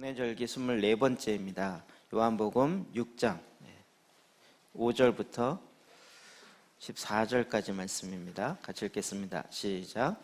은혜절기 24번째입니다. 요한복음 6장 5절부터 14절까지 말씀입니다. 같이 읽겠습니다. 시작.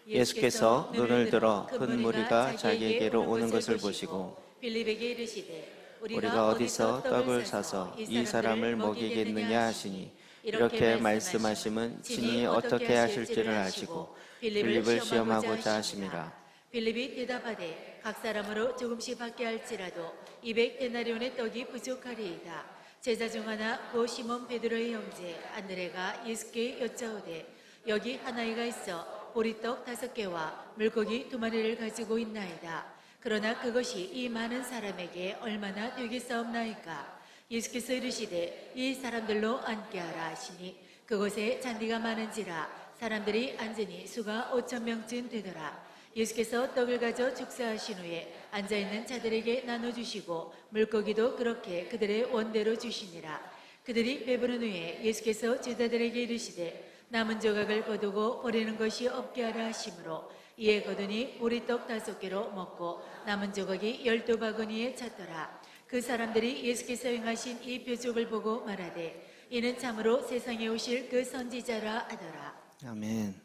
예수께서 눈을 들어 큰 무리가 자기에게로 오는 것을 보시고 빌립에게 이르시되 우리가 어디서 떡을 사서 이 사람을 먹이겠느냐 하시니 이렇게 말씀하심은 친히 어떻게 하실지를 아시고 빌립을 시험하고자 하심이라. 빌립이 대답하되 각 사람으로 조금씩 받게 할지라도 200데나리온의 떡이 부족하리이다. 제자 중 하나 고 시몬 베드로의 형제 안드레가 예수께 여짜오되 여기 하나이가 있어 보리떡 5개와 물고기 2마리를 가지고 있나이다. 그러나 그것이 이 많은 사람에게 얼마나 되겠사옵나이까. 예수께서 이르시되 이 사람들로 앉게 하라 하시니 그곳에 잔디가 많은지라 사람들이 앉으니 수가 5,000명쯤 되더라. 예수께서 떡을 가져 축사하신 후에 앉아있는 자들에게 나눠주시고 물고기도 그렇게 그들의 원대로 주시니라. 그들이 배부른 후에 예수께서 제자들에게 이르시되 남은 조각을 거두고 버리는 것이 없게 하라 하시므로 이에 거두니 보리떡 5개로 먹고 남은 조각이 12바구니에 찼더라. 그 사람들이 예수께서 행하신 이 표적을 보고 말하되 이는 참으로 세상에 오실 그 선지자라 하더라. 아멘.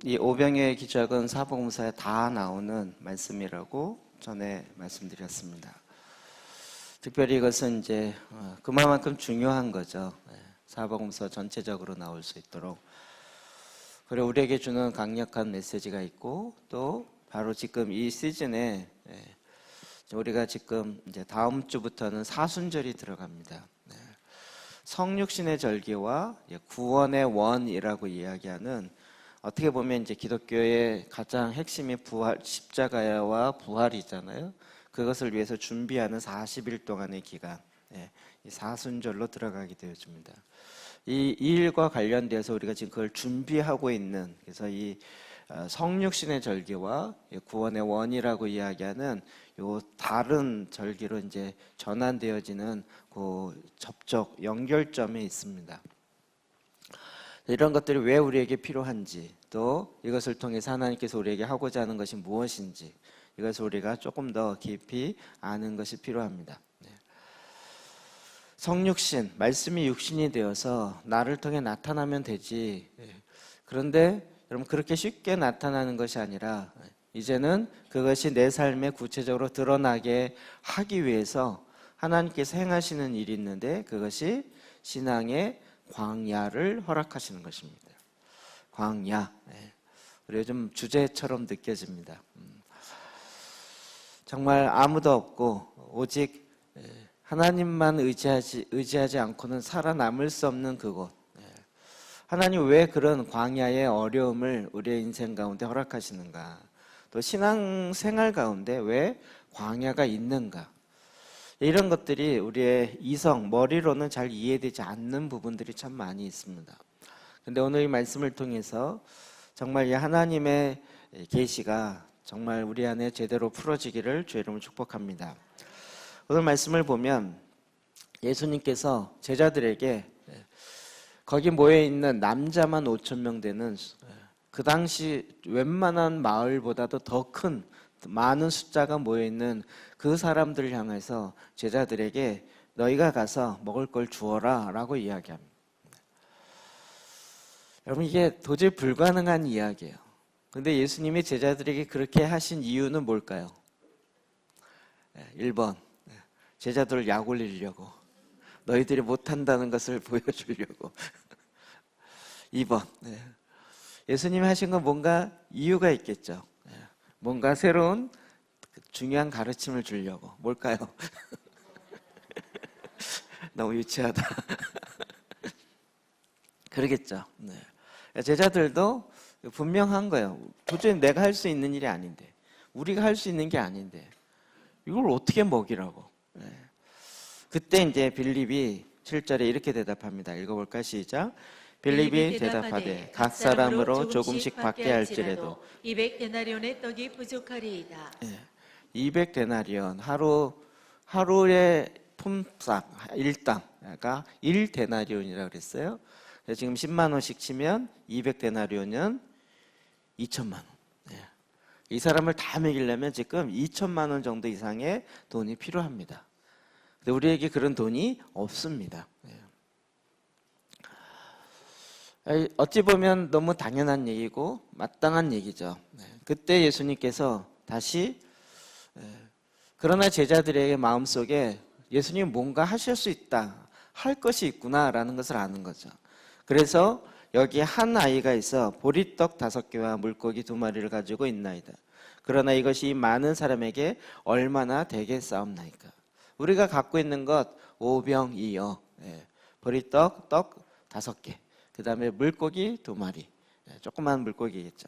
이 오병이어의 기적은 사복음서에 다 나오는 말씀이라고 전에 말씀드렸습니다. 특별히 이것은 이제 그만큼 중요한 거죠. 사복음서 전체적으로 나올 수 있도록. 그리고 우리에게 주는 강력한 메시지가 있고 또 바로 지금 이 시즌에 우리가 지금 이제 다음 주부터는 사순절이 들어갑니다. 성육신의 절기와 구원의 원이라고 이야기하는 어떻게 보면 이제 기독교의 가장 핵심이 부활, 십자가와 부활이잖아요. 그것을 위해서 준비하는 40일 동안의 기간, 이 사순절로 들어가게 되어집니다. 이 일과 관련돼서 우리가 지금 그걸 준비하고 있는, 그래서 이 성육신의 절기와 구원의 원이라고 이야기하는 요 다른 절기로 이제 전환되어지는 그 접촉 연결점에 있습니다. 이런 것들이 왜 우리에게 필요한지, 또 이것을 통해서 하나님께서 우리에게 하고자 하는 것이 무엇인지, 이것을 우리가 조금 더 깊이 아는 것이 필요합니다. 성육신, 말씀이 육신이 되어서 나를 통해 나타나면 되지. 그런데 여러분 그렇게 쉽게 나타나는 것이 아니라 이제는 그것이 내 삶에 구체적으로 드러나게 하기 위해서 하나님께서 행하시는 일이 있는데 그것이 신앙의 광야를 허락하시는 것입니다. 광야. 우리 요즘 주제처럼 느껴집니다. 정말 아무도 없고 오직 하나님만 의지하지 않고는 살아남을 수 없는 그곳. 하나님 왜 그런 광야의 어려움을 우리의 인생 가운데 허락하시는가? 또 신앙생활 가운데 왜 광야가 있는가? 이런 것들이 우리의 이성, 머리로는 잘 이해되지 않는 부분들이 참 많이 있습니다. 그런데 오늘 이 말씀을 통해서 정말 이 하나님의 계시가 정말 우리 안에 제대로 풀어지기를 주의 이름으로 축복합니다. 오늘 말씀을 보면 예수님께서 제자들에게 거기 모여있는 남자만 5,000명 되는 그 당시 웬만한 마을보다도 더 큰 많은 숫자가 모여있는 그 사람들을 향해서 제자들에게 너희가 가서 먹을 걸 주어라 라고 이야기합니다. 여러분 이게 도저히 불가능한 이야기예요. 그런데 예수님이 제자들에게 그렇게 하신 이유는 뭘까요? 1번 제자들을 약 올리려고, 너희들이 못한다는 것을 보여주려고. 2번 예수님이 하신 건 뭔가 이유가 있겠죠. 뭔가 새로운 중요한 가르침을 주려고. 뭘까요? 너무 유치하다. 그러겠죠. 제자들도 분명한 거예요. 도저히 내가 할 수 있는 일이 아닌데, 우리가 할 수 있는 게 아닌데 이걸 어떻게 먹이라고. 그때 이제 빌립이 7절에 이렇게 대답합니다. 읽어볼까? 시작. 빌립이 대답하되 각 사람으로 조금씩 받게 할지라도 200데나리온의 떡이 부족하리이다. 200데나리온, 하루의 품삯, 일당, 그러니까 1데나리온이라고 그랬어요. 지금 10만 원씩 치면 200데나리온은 2천만 원. 이 사람을 다 먹이려면 지금 2천만 원 정도 이상의 돈이 필요합니다. 근데 우리에게 그런 돈이 없습니다. 어찌 보면 너무 당연한 얘기고 마땅한 얘기죠. 그때 예수님께서 다시 그러나 제자들에게 마음속에 예수님 뭔가 하실 수 있다, 할 것이 있구나라는 것을 아는 거죠. 그래서 여기 한 아이가 있어 보리떡 5개와 물고기 2마리를 가지고 있나이다. 그러나 이것이 많은 사람에게 얼마나 되겠사옵나이까. 우리가 갖고 있는 것 5병 2어, 보리떡 떡 5개, 그 다음에 물고기 2마리, 조그만 물고기겠죠.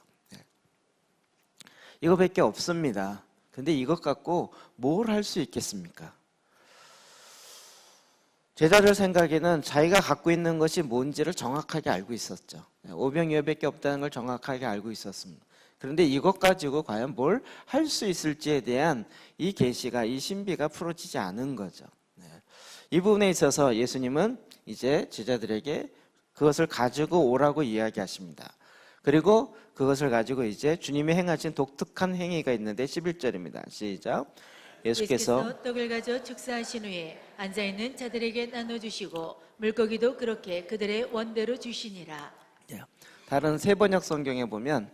이거밖에 없습니다. 근데 이것 갖고 뭘 할 수 있겠습니까? 제자들 생각에는 자기가 갖고 있는 것이 뭔지를 정확하게 알고 있었죠. 5병2어밖에 없다는 걸 정확하게 알고 있었습니다. 그런데 이것 가지고 과연 뭘 할 수 있을지에 대한 이 계시가, 이 신비가 풀어지지 않은 거죠. 이 부분에 있어서 예수님은 이제 제자들에게 그것을 가지고 오라고 이야기하십니다. 그리고 그것을 가지고 이제 주님이 행하신 독특한 행위가 있는데 11절입니다. 시작. 예수께서 떡을 가져 축사하신 후에 앉아있는 자들에게 나눠주시고 물고기도 그렇게 그들의 원대로 주시니라. 다른 세 번역 성경에 보면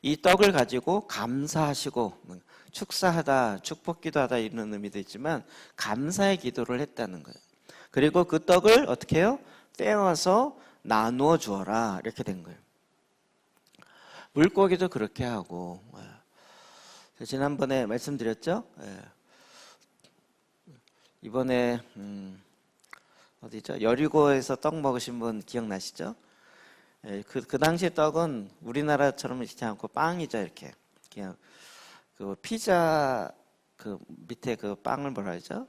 이 떡을 가지고 감사하시고 축사하다, 축복기도하다 이런 의미도 있지만 감사의 기도를 했다는 거예요. 그리고 그 떡을 어떻게 해요? 떼어서 나누어 주어라 이렇게 된 거예요. 물고기도 그렇게 하고, 지난번에 말씀드렸죠? 이번에 어디죠? 여리고에서 떡 먹으신 분 기억나시죠? 그 당시에 떡은 우리나라처럼 있지 않고 빵이죠. 이렇게 그냥 그 피자 그 밑에 그 빵을 뭐라 하죠?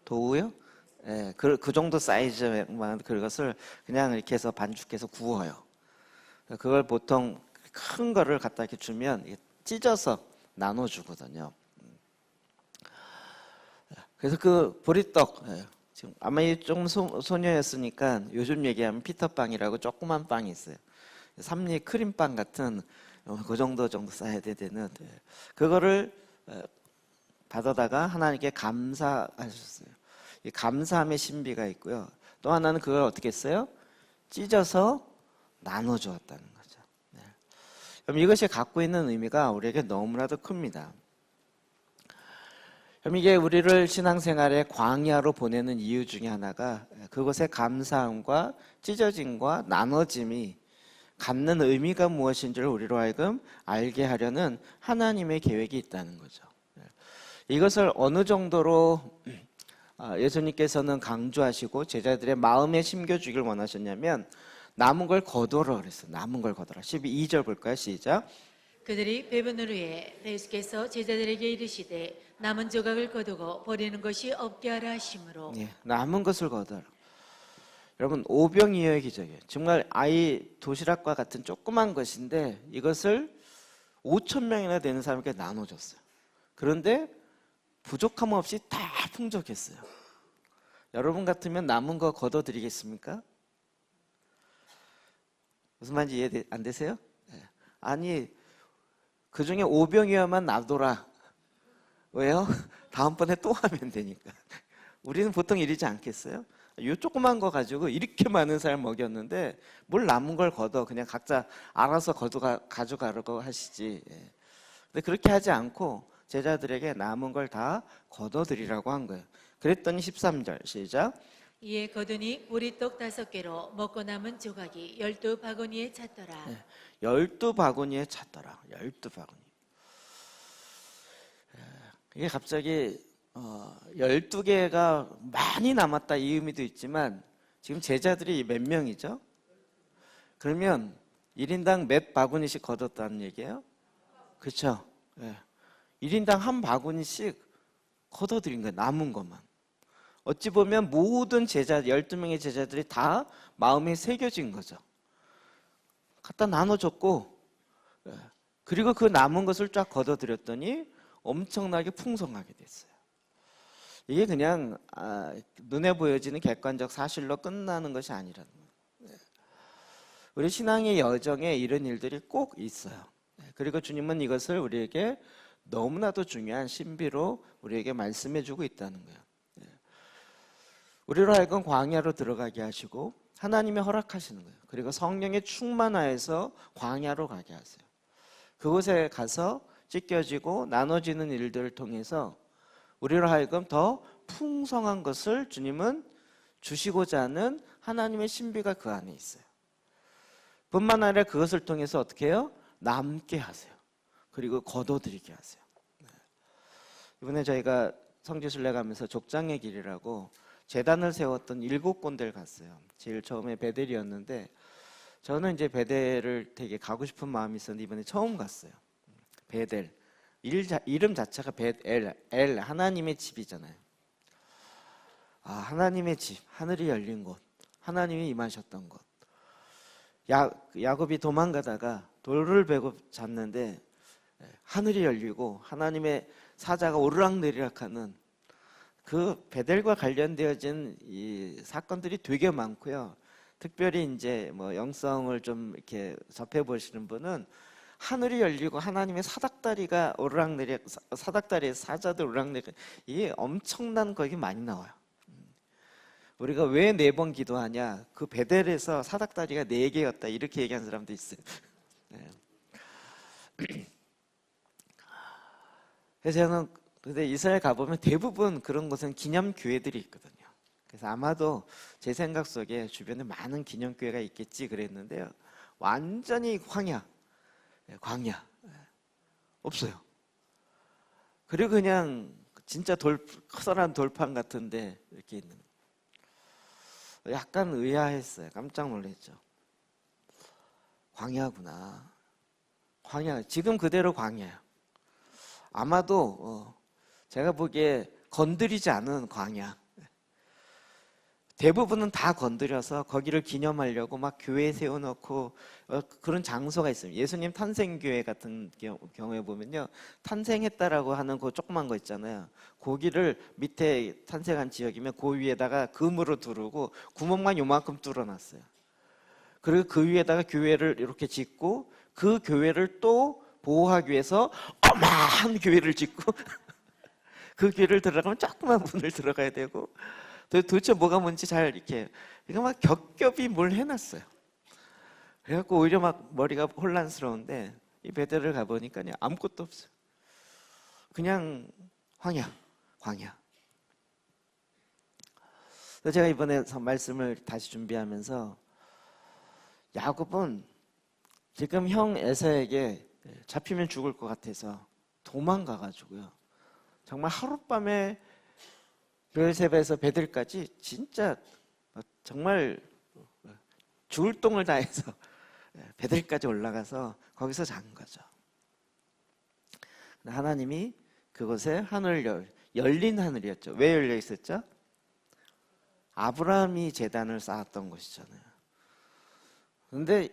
도우요? 그 정도 사이즈만 그것을 그냥 이렇게 해서 반죽해서 구워요. 그걸 보통 큰 거를 갖다 이렇게 주면 찢어서 나눠주거든요. 그래서 그 보리떡, 지금 아마 좀 소녀였으니까 요즘 얘기하면 피터빵이라고 조그만 빵이 있어요. 삼리 크림빵 같은 그 정도 써야 되는 그거를 받아다가 하나님께 감사하셨어요. 이 감사함의 신비가 있고요. 또 하나는 그걸 어떻게 했어요? 찢어서 나눠주었다는 거죠. 그럼 이것이 갖고 있는 의미가 우리에게 너무나도 큽니다. 그럼 이게 우리를 신앙생활의 광야로 보내는 이유 중에 하나가 그것의 감사함과 찢어짐과 나눠짐이 갖는 의미가 무엇인지를 우리로 하여금 알게 하려는 하나님의 계획이 있다는 거죠. 이것을 어느 정도로 예수님께서는 강조하시고 제자들의 마음에 심겨주길 원하셨냐면 남은 걸 거둬라 그랬어요. 남은 걸 거둬라. 12절 볼까요? 시작. 그들이 배부른 후에 예수께서 제자들에게 이르시되 남은 조각을 거두고 버리는 것이 없게 하라 하심으로. 남은 것을 거둬라. 여러분 5병2어의 기적이에요. 정말 아이 도시락과 같은 조그만 것인데 이것을 5,000명이나 되는 사람에게 나눠줬어요. 그런데 부족함 없이 다 풍족했어요. 여러분 같으면 남은 거 거둬드리겠습니까? 무슨 말인지 이해 안 되세요? 아니 그 중에 5병이어만 놔둬라. 왜요? 다음번에 또 하면 되니까. 우리는 보통 이러지 않겠어요? 요 조그만 거 가지고 이렇게 많은 사람 먹였는데 뭘 남은 걸 걷어 그냥 각자 알아서 가져가려고 하시지. 근데 그렇게 하지 않고 제자들에게 남은 걸 다 걷어드리라고 한 거예요. 그랬더니 13절 시작. 이에 거두니 보리떡 5개로 먹고 남은 조각이 12바구니에 찼더라. 12바구니에 찼더라. 12바구니. 이게 갑자기 12개가 많이 남았다 이 의미도 있지만 지금 제자들이 몇 명이죠? 그러면 1인당 몇 바구니씩 거뒀다는 얘기예요? 그렇죠? 1인당 한 바구니씩 거둬들인 거예요. 남은 것만. 어찌 보면 모든 제자 12명의 제자들이 다 마음에 새겨진 거죠. 갖다 나눠줬고 그리고 그 남은 것을 쫙 거둬들였더니 엄청나게 풍성하게 됐어요. 이게 그냥 눈에 보여지는 객관적 사실로 끝나는 것이 아니라는 거예요. 우리 신앙의 여정에 이런 일들이 꼭 있어요. 그리고 주님은 이것을 우리에게 너무나도 중요한 신비로 우리에게 말씀해 주고 있다는 거예요. 우리로 하여금 광야로 들어가게 하시고 하나님이 허락하시는 거예요. 그리고 성령의 충만하여서 광야로 가게 하세요. 그곳에 가서 찢겨지고 나눠지는 일들을 통해서 우리로 하여금 더 풍성한 것을 주님은 주시고자 하는 하나님의 신비가 그 안에 있어요. 뿐만 아니라 그것을 통해서 어떻게 해요? 남게 하세요. 그리고 거둬들이게 하세요. 이번에 저희가 성지순례 가면서 족장의 길이라고 제단을 세웠던 7군데를 갔어요. 제일 처음에 베델이었는데 저는 이제 베델을 되게 가고 싶은 마음이 있었는데 이번에 처음 갔어요. 베델. 이름 자체가 베델, 하나님의 집이잖아요. 아, 하나님의 집, 하늘이 열린 곳, 하나님이 임하셨던 곳. 야곱이 도망가다가 돌을 베고 잤는데 하늘이 열리고 하나님의 사자가 오르락내리락하는 그 베델과 관련되어진 이 사건들이 되게 많고요. 특별히 이제 뭐 영성을 좀 이렇게 접해 보시는 분은 하늘이 열리고 하나님의 사닥다리가 오르락내리락, 사닥다리에 사자들 오르락내리락, 이게 엄청난 거기 많이 나와요. 우리가 왜 4번 기도하냐? 그 베델에서 사닥다리가 4개였다 이렇게 얘기하는 사람도 있어요. 그래서 저는 근데 이스라엘 가보면 대부분 그런 곳은 기념교회들이 있거든요. 그래서 아마도 제 생각 속에 주변에 많은 기념교회가 있겠지 그랬는데요. 완전히 광야 없어요. 그리고 그냥 진짜 커다란 돌판 같은데 이렇게 있는, 약간 의아했어요. 깜짝 놀랐죠. 광야구나. 광야, 지금 그대로 광야예요. 아마도 제가 보기에 건드리지 않은 광야. 대부분은 다 건드려서 거기를 기념하려고 막 교회 세워놓고 그런 장소가 있어요. 예수님 탄생교회 같은 경우에 보면요, 탄생했다라고 하는 그 조그만 거 있잖아요. 거기를 밑에 탄생한 지역이면 그 위에다가 금으로 두르고 구멍만 요만큼 뚫어놨어요. 그리고 그 위에다가 교회를 이렇게 짓고 그 교회를 또 보호하기 위해서 어마한 교회를 짓고 그 교회를 들어가면 조그만 문을 들어가야 되고 도대체 뭐가 뭔지 잘 이렇게, 이거 막 겹겹이 뭘 해놨어요. 그래갖고 오히려 막 머리가 혼란스러운데 이 베델을 가보니까 그냥 아무것도 없어요. 그냥 광야. 그래서 제가 이번에 말씀을 다시 준비하면서 야곱은 지금 형 에사에게 잡히면 죽을 것 같아서 도망가가지고요. 정말 하룻밤에 베엘세바에서 베델까지 진짜 정말 죽을 똥을 다해서 베델까지 올라가서 거기서 잔 거죠. 하나님이 그곳에 하늘 열린 하늘이었죠. 왜 열려 있었죠? 아브라함이 제단을 쌓았던 곳이잖아요. 그런데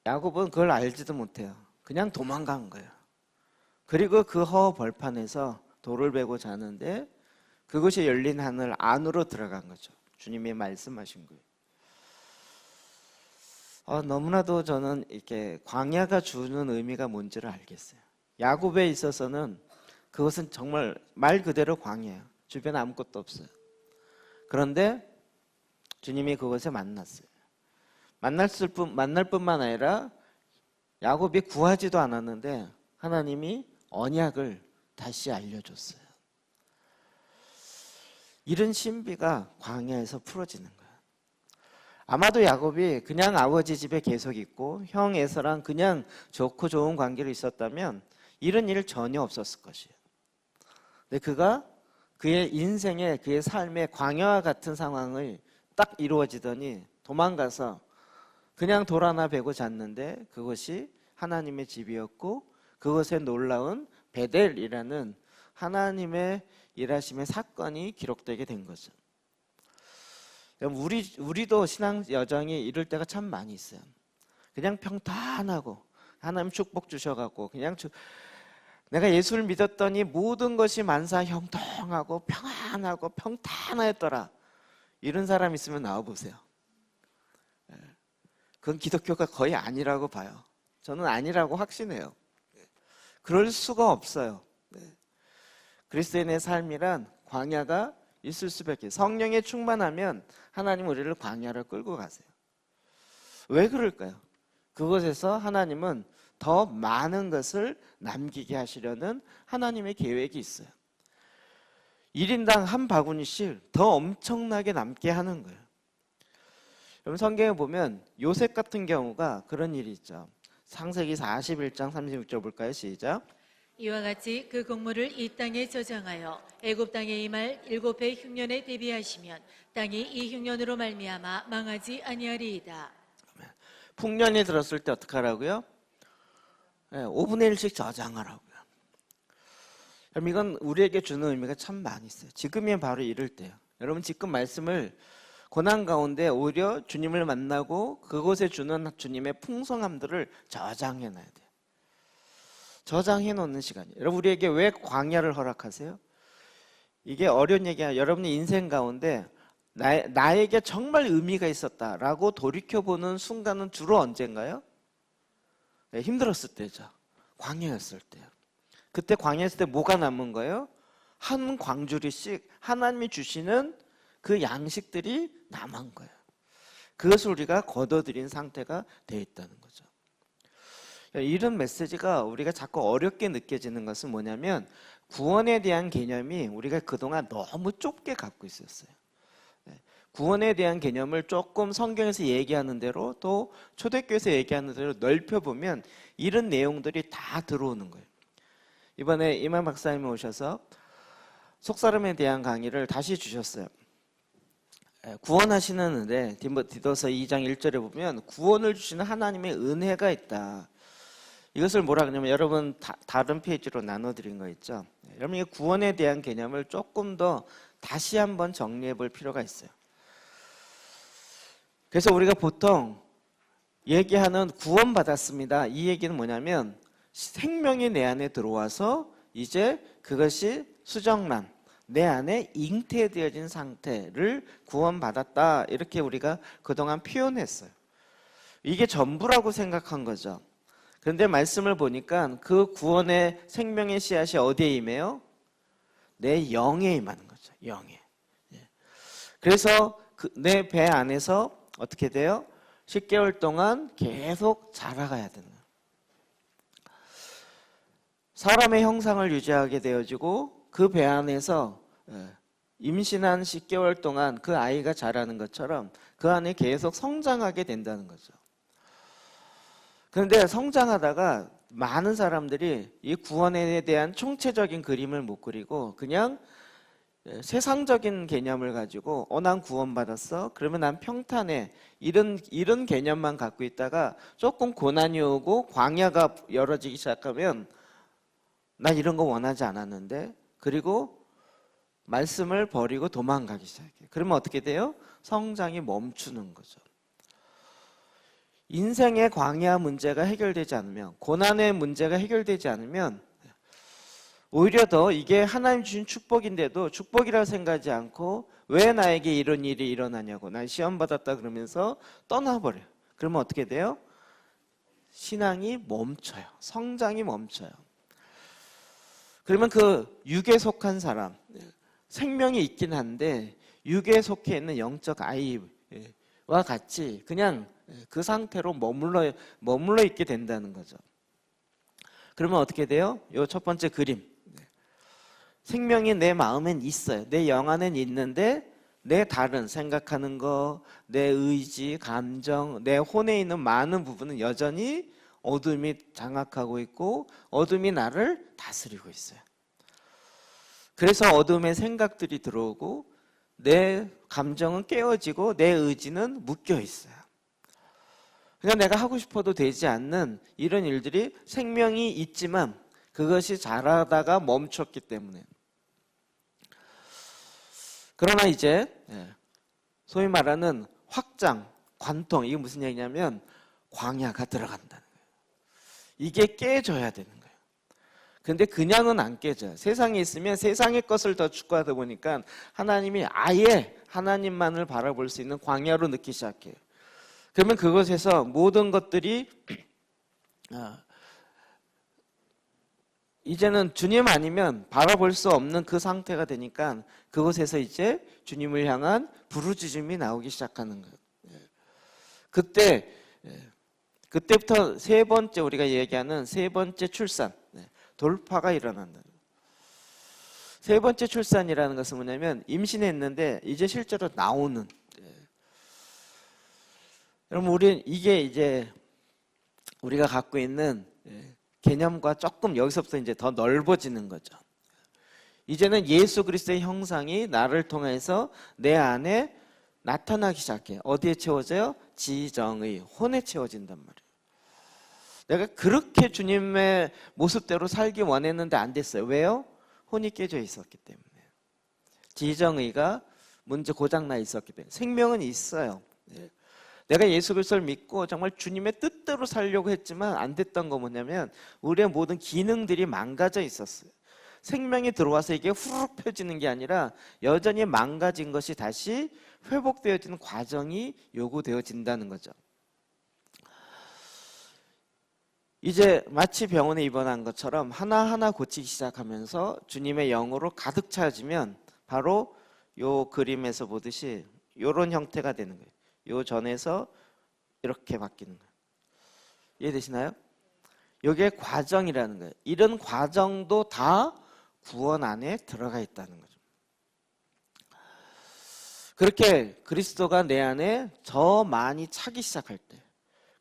야곱은 그걸 알지도 못해요. 그냥 도망간 거예요. 그리고 그 허벌판에서 돌을 베고 자는데 그것이 열린 하늘 안으로 들어간 거죠. 주님이 말씀하신 거예요. 너무나도 저는 이렇게 광야가 주는 의미가 뭔지를 알겠어요. 야곱에 있어서는 그것은 정말 말 그대로 광야예요. 주변에 아무것도 없어요. 그런데 주님이 그곳에 만났어요. 만날 뿐만 아니라 야곱이 구하지도 않았는데 하나님이 언약을 다시 알려줬어요. 이런 신비가 광야에서 풀어지는 거예요. 아마도 야곱이 그냥 아버지 집에 계속 있고 형 에서랑 그냥 좋고 좋은 관계로 있었다면 이런 일 전혀 없었을 것이에요. 근데 그가 그의 인생에, 그의 삶의 광야와 같은 상황을 딱 이루어지더니 도망가서 그냥 돌 하나 베고 잤는데 그것이 하나님의 집이었고 그것에 놀라운 베델이라는 하나님의 일하심의 사건이 기록되게 된 거죠. 우리도 신앙 여정이 이럴 때가 참 많이 있어요. 그냥 평탄하고 하나님 축복 주셔갖고 그냥 내가 예수를 믿었더니 모든 것이 만사 형통하고 평안하고 평탄하였더라. 이런 사람 있으면 나와보세요. 그건 기독교가 거의 아니라고 봐요. 저는 아니라고 확신해요. 그럴 수가 없어요. 네. 그리스도인의 삶이란 광야가 있을 수밖에. 성령에 충만하면 하나님 우리를 광야로 끌고 가세요. 왜 그럴까요? 그곳에서 하나님은 더 많은 것을 남기게 하시려는 하나님의 계획이 있어요. 1인당 한 바구니씩 더 엄청나게 남게 하는 거예요. 여러분 성경에 보면 요셉 같은 경우가 그런 일이 있죠. 창세기 41장 36절 볼까요? 시작. 이와 같이 그 곡물을 이 땅에 저장하여 애굽 땅에 임할 7해 흉년에 대비하시면 땅이 이 흉년으로 말미암아 망하지 아니하리이다. 풍년이 들었을 때 어떻게 하라고요? 5분의 1씩 저장하라고요. 그럼 이건 우리에게 주는 의미가 참 많이 있어요. 지금이 바로 이럴 때요. 여러분 지금 말씀을 고난 가운데 오히려 주님을 만나고 그곳에 주는 주님의 풍성함들을 저장해 놔야 돼요. 저장해 놓는 시간이에요. 여러분 우리에게 왜 광야를 허락하세요? 이게 어려운 얘기야. 여러분의 인생 가운데 나에게 정말 의미가 있었다라고 돌이켜보는 순간은 주로 언젠가요? 네, 힘들었을 때죠. 광야였을 때요. 그때 광야였을 때 뭐가 남은 거예요? 한 광주리씩 하나님이 주시는 그 양식들이 남은 거예요. 그것을 우리가 거둬들인 상태가 되어 있다는 거죠. 이런 메시지가 우리가 자꾸 어렵게 느껴지는 것은 뭐냐면 구원에 대한 개념이 우리가 그동안 너무 좁게 갖고 있었어요. 구원에 대한 개념을 조금 성경에서 얘기하는 대로 또 초대교회에서 얘기하는 대로 넓혀보면 이런 내용들이 다 들어오는 거예요. 이번에 이만 박사님이 오셔서 속사람에 대한 강의를 다시 주셨어요. 구원하시는 은혜, 디도서 2장 1절에 보면 구원을 주시는 하나님의 은혜가 있다. 이것을 뭐라 그러냐면 여러분 다른 페이지로 나눠드린 거 있죠. 여러분 이 구원에 대한 개념을 조금 더 다시 한번 정리해 볼 필요가 있어요. 그래서 우리가 보통 얘기하는 구원받았습니다. 이 얘기는 뭐냐면 생명이 내 안에 들어와서 이제 그것이 수정란, 내 안에 잉태되어진 상태를 구원받았다. 이렇게 우리가 그동안 표현했어요. 이게 전부라고 생각한 거죠. 그런데 말씀을 보니까 그 구원의 생명의 씨앗이 어디에 임해요? 내 영에 임하는 거죠. 영에. 그래서 내 배 안에서 어떻게 돼요? 10개월 동안 계속 자라가야 되는 거예요. 사람의 형상을 유지하게 되어지고 그 배 안에서 임신한 10개월 동안 그 아이가 자라는 것처럼 그 안에 계속 성장하게 된다는 거죠. 그런데 성장하다가 많은 사람들이 이 구원에 대한 총체적인 그림을 못 그리고 그냥 세상적인 개념을 가지고 난 구원받았어? 그러면 난 평탄해. 이런 개념만 갖고 있다가 조금 고난이 오고 광야가 열어지기 시작하면 난 이런 거 원하지 않았는데 그리고 말씀을 버리고 도망가기 시작해요. 그러면 어떻게 돼요? 성장이 멈추는 거죠. 인생의 광야 문제가 해결되지 않으면 고난의 문제가 해결되지 않으면 오히려 더 이게 하나님 주신 축복인데도 축복이라고 생각하지 않고 왜 나에게 이런 일이 일어나냐고 난 시험 받았다 그러면서 떠나버려요. 그러면 어떻게 돼요? 신앙이 멈춰요. 성장이 멈춰요. 그러면 그 육에 속한 사람 생명이 있긴 한데 육에 속해 있는 영적 아이와 같이 그냥 그 상태로 머물러 있게 된다는 거죠. 그러면 어떻게 돼요? 요 첫 번째 그림. 생명이 내 마음엔 있어요. 내 영 안엔 있는데 내 다른 생각하는 거, 내 의지, 감정, 내 혼에 있는 많은 부분은 여전히 어둠이 장악하고 있고 어둠이 나를 다스리고 있어요. 그래서 어둠의 생각들이 들어오고 내 감정은 깨어지고 내 의지는 묶여 있어요. 그냥 내가 하고 싶어도 되지 않는 이런 일들이 생명이 있지만 그것이 자라다가 멈췄기 때문에. 그러나 이제 소위 말하는 확장, 관통, 이게 무슨 얘기냐면 광야가 들어간다는 거예요. 이게 깨져야 되는 거예요. 근데 그냥은 안 깨져요. 세상에 있으면 세상의 것을 더 추구하다 보니까 하나님이 아예 하나님만을 바라볼 수 있는 광야로 느끼기 시작해요. 그러면 그것에서 모든 것들이 이제는 주님 아니면 바라볼 수 없는 그 상태가 되니까 그곳에서 이제 주님을 향한 부르짖음이 나오기 시작하는 거예요. 그때부터 세 번째 우리가 얘기하는 세 번째 출산, 돌파가 일어난다. 세 번째 출산이라는 것은 뭐냐면 임신했는데 이제 실제로 나오는. 여러분, 이게 이제 우리가 갖고 있는 개념과 조금 여기서부터 이제 더 넓어지는 거죠. 이제는 예수 그리스도의 형상이 나를 통해서 내 안에 나타나기 시작해요. 어디에 채워져요? 지정의, 혼에 채워진단 말이에요. 내가 그렇게 주님의 모습대로 살기 원했는데 안 됐어요. 왜요? 혼이 깨져 있었기 때문에. 지정의가 먼저 고장나 있었기 때문에. 생명은 있어요. 내가 예수 그리스도를 믿고 정말 주님의 뜻대로 살려고 했지만 안 됐던 거 뭐냐면 우리의 모든 기능들이 망가져 있었어요. 생명이 들어와서 이게 후루룩 펴지는 게 아니라 여전히 망가진 것이 다시 회복되어지는 과정이 요구되어진다는 거죠. 이제 마치 병원에 입원한 것처럼 하나하나 고치기 시작하면서 주님의 영으로 가득 차지면 바로 요 그림에서 보듯이 요런 형태가 되는 거예요. 요 전에서 이렇게 바뀌는 거예요. 이해되시나요? 이게 과정이라는 거예요. 이런 과정도 다 구원 안에 들어가 있다는 거죠. 그렇게 그리스도가 내 안에 저 많이 차기 시작할 때,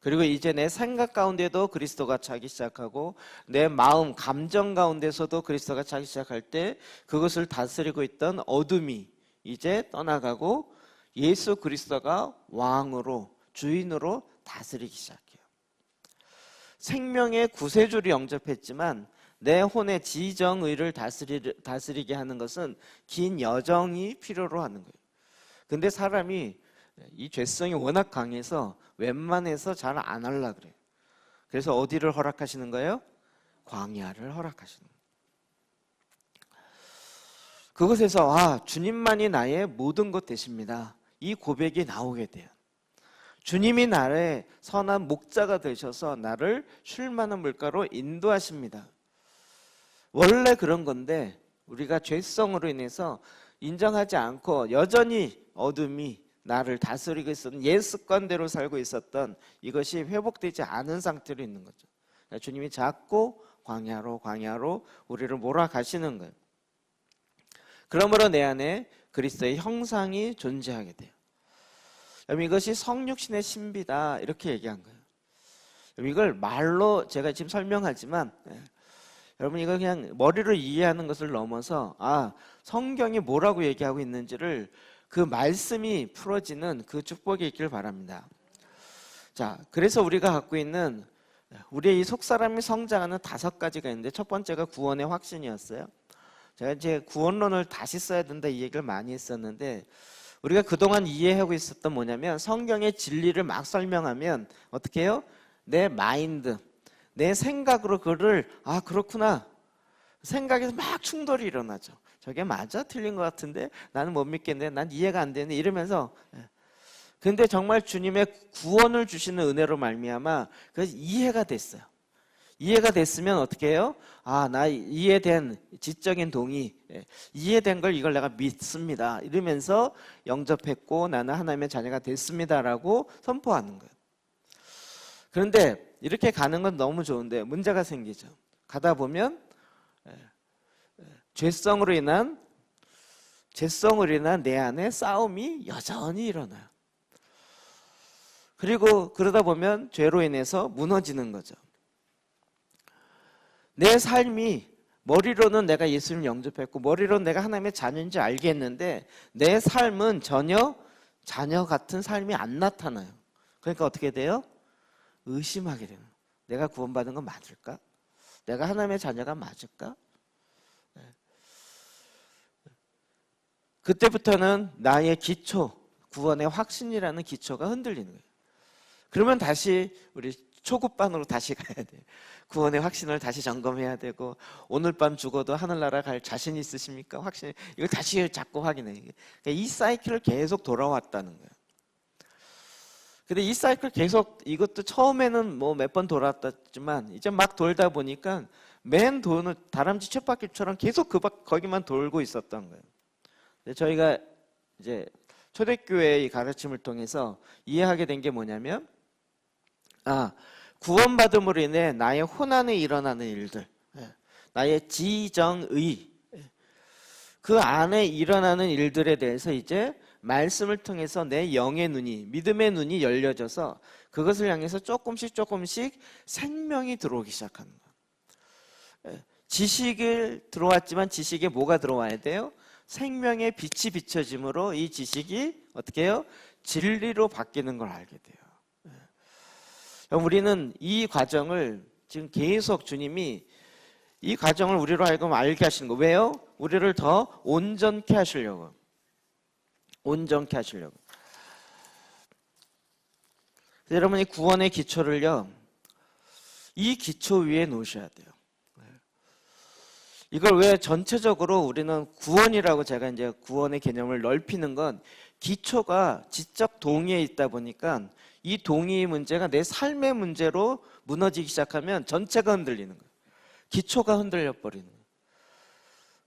그리고 이제 내 생각 가운데도 그리스도가 차기 시작하고 내 마음, 감정 가운데서도 그리스도가 차기 시작할 때 그것을 다스리고 있던 어둠이 이제 떠나가고 예수 그리스도가 왕으로, 주인으로 다스리기 시작해요. 생명의 구세주를 영접했지만 내 혼의 지정의를 다스리게 하는 것은 긴 여정이 필요로 하는 거예요. 근데 사람이 이 죄성이 워낙 강해서 웬만해서 잘 안 하려고 그래요. 그래서 어디를 허락하시는 거예요? 광야를 허락하시는 거예요. 그곳에서 주님만이 나의 모든 것 되십니다. 이 고백이 나오게 돼요. 주님이 나의 선한 목자가 되셔서 나를 쉴 만한 물가로 인도하십니다. 원래 그런 건데 우리가 죄성으로 인해서 인정하지 않고 여전히 어둠이 나를 다스리고 있었던 옛 습관대로 살고 있었던 이것이 회복되지 않은 상태로 있는 거죠. 주님이 자꾸 광야로 우리를 몰아가시는 거예요. 그러므로 내 안에 그리스도의 형상이 존재하게 돼요. 여러분, 이것이 성육신의 신비다 이렇게 얘기한 거예요. 여러분, 이걸 말로 제가 지금 설명하지만 여러분 이거 그냥 머리로 이해하는 것을 넘어서 성경이 뭐라고 얘기하고 있는지를 그 말씀이 풀어지는 그 축복이 있길 바랍니다. 자, 그래서 우리가 갖고 있는 우리의 이 속사람이 성장하는 5가지가 있는데 첫 번째가 구원의 확신이었어요. 제가 이제 구원론을 다시 써야 된다 이 얘기를 많이 했었는데 우리가 그동안 이해하고 있었던 뭐냐면 성경의 진리를 막 설명하면 어떻게 해요? 내 마인드, 내 생각으로 그거를 그렇구나 생각에서 막 충돌이 일어나죠. 저게 맞아? 틀린 것 같은데 나는 못 믿겠네, 난 이해가 안 되네 이러면서. 근데 정말 주님의 구원을 주시는 은혜로 말미암아 그 이해가 됐어요. 이해가 됐으면 어떻게 해요? 나 이해된 지적인 동의, 이해된 걸 이걸 내가 믿습니다 이러면서 영접했고 나는 하나님의 자녀가 됐습니다라고 선포하는 거예요. 그런데 이렇게 가는 건 너무 좋은데 문제가 생기죠. 가다 보면 죄성으로 인한 내 안에 싸움이 여전히 일어나요. 그리고 그러다 보면 죄로 인해서 무너지는 거죠. 내 삶이 머리로는 내가 예수님을 영접했고 머리로는 내가 하나님의 자녀인지 알겠는데 내 삶은 전혀 자녀 같은 삶이 안 나타나요. 그러니까 어떻게 돼요? 의심하게 돼요. 내가 구원받은 건 맞을까? 내가 하나님의 자녀가 맞을까? 그때부터는 나의 기초, 구원의 확신이라는 기초가 흔들리는 거예요. 그러면 다시 우리 초급반으로 다시 가야 돼요. 구원의 확신을 다시 점검해야 되고 오늘 밤 죽어도 하늘나라 갈 자신 있으십니까? 확신, 이걸 다시 자꾸 확인해. 그러니까 이 사이클을 계속 돌아왔다는 거예요. 근데 이 사이클 계속 이것도 처음에는 뭐 몇 번 돌았지만 이제 막 돌다 보니까 맨 도는 다람쥐 쳇바퀴처럼 계속 거기만 돌고 있었던 거예요. 저희가 이제 초대교회의 가르침을 통해서 이해하게 된 게 뭐냐면, 구원받음으로 인해 나의 혼안에 일어나는 일들, 나의 지정의, 그 안에 일어나는 일들에 대해서 이제 말씀을 통해서 내 영의 눈이, 믿음의 눈이 열려져서 그것을 향해서 조금씩 생명이 들어오기 시작하는 거예요. 지식을 들어왔지만 지식에 뭐가 들어와야 돼요? 생명의 빛이 비춰짐으로 이 지식이 어떻게 해요? 진리로 바뀌는 걸 알게 돼요. 우리는 이 과정을 지금 계속 주님이 이 과정을 우리로 하여금 알게 하시는 거. 왜요? 우리를 더 온전케 하시려고. 온전케 하시려고. 여러분이 구원의 기초를요, 이 기초 위에 놓으셔야 돼요. 이걸 왜 전체적으로 우리는 구원이라고, 제가 이제 구원의 개념을 넓히는 건 기초가 지적 동의에 있다 보니까 이 동의 문제가 내 삶의 문제로 무너지기 시작하면 전체가 흔들리는 거예요. 기초가 흔들려 버리는 거예요.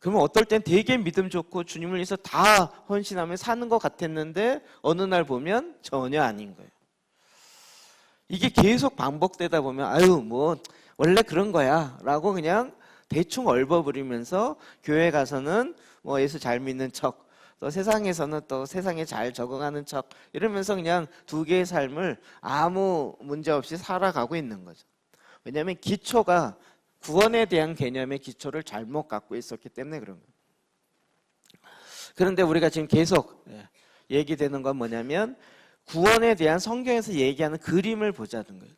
그러면 어떨 땐 되게 믿음 좋고 주님을 위해서 다 헌신하며 사는 것 같았는데 어느 날 보면 전혀 아닌 거예요. 이게 계속 반복되다 보면 아유 뭐 원래 그런 거야 라고 그냥 대충 얼버무리면서 교회 가서는 뭐 예수 잘 믿는 척, 또 세상에서는 또 세상에 잘 적응하는 척 이러면서 그냥 두 개의 삶을 아무 문제 없이 살아가고 있는 거죠. 왜냐하면 기초가, 구원에 대한 개념의 기초를 잘못 갖고 있었기 때문에 그런 거예요. 그런데 우리가 지금 계속 얘기되는 건 뭐냐면 구원에 대한 성경에서 얘기하는 그림을 보자는 거예요.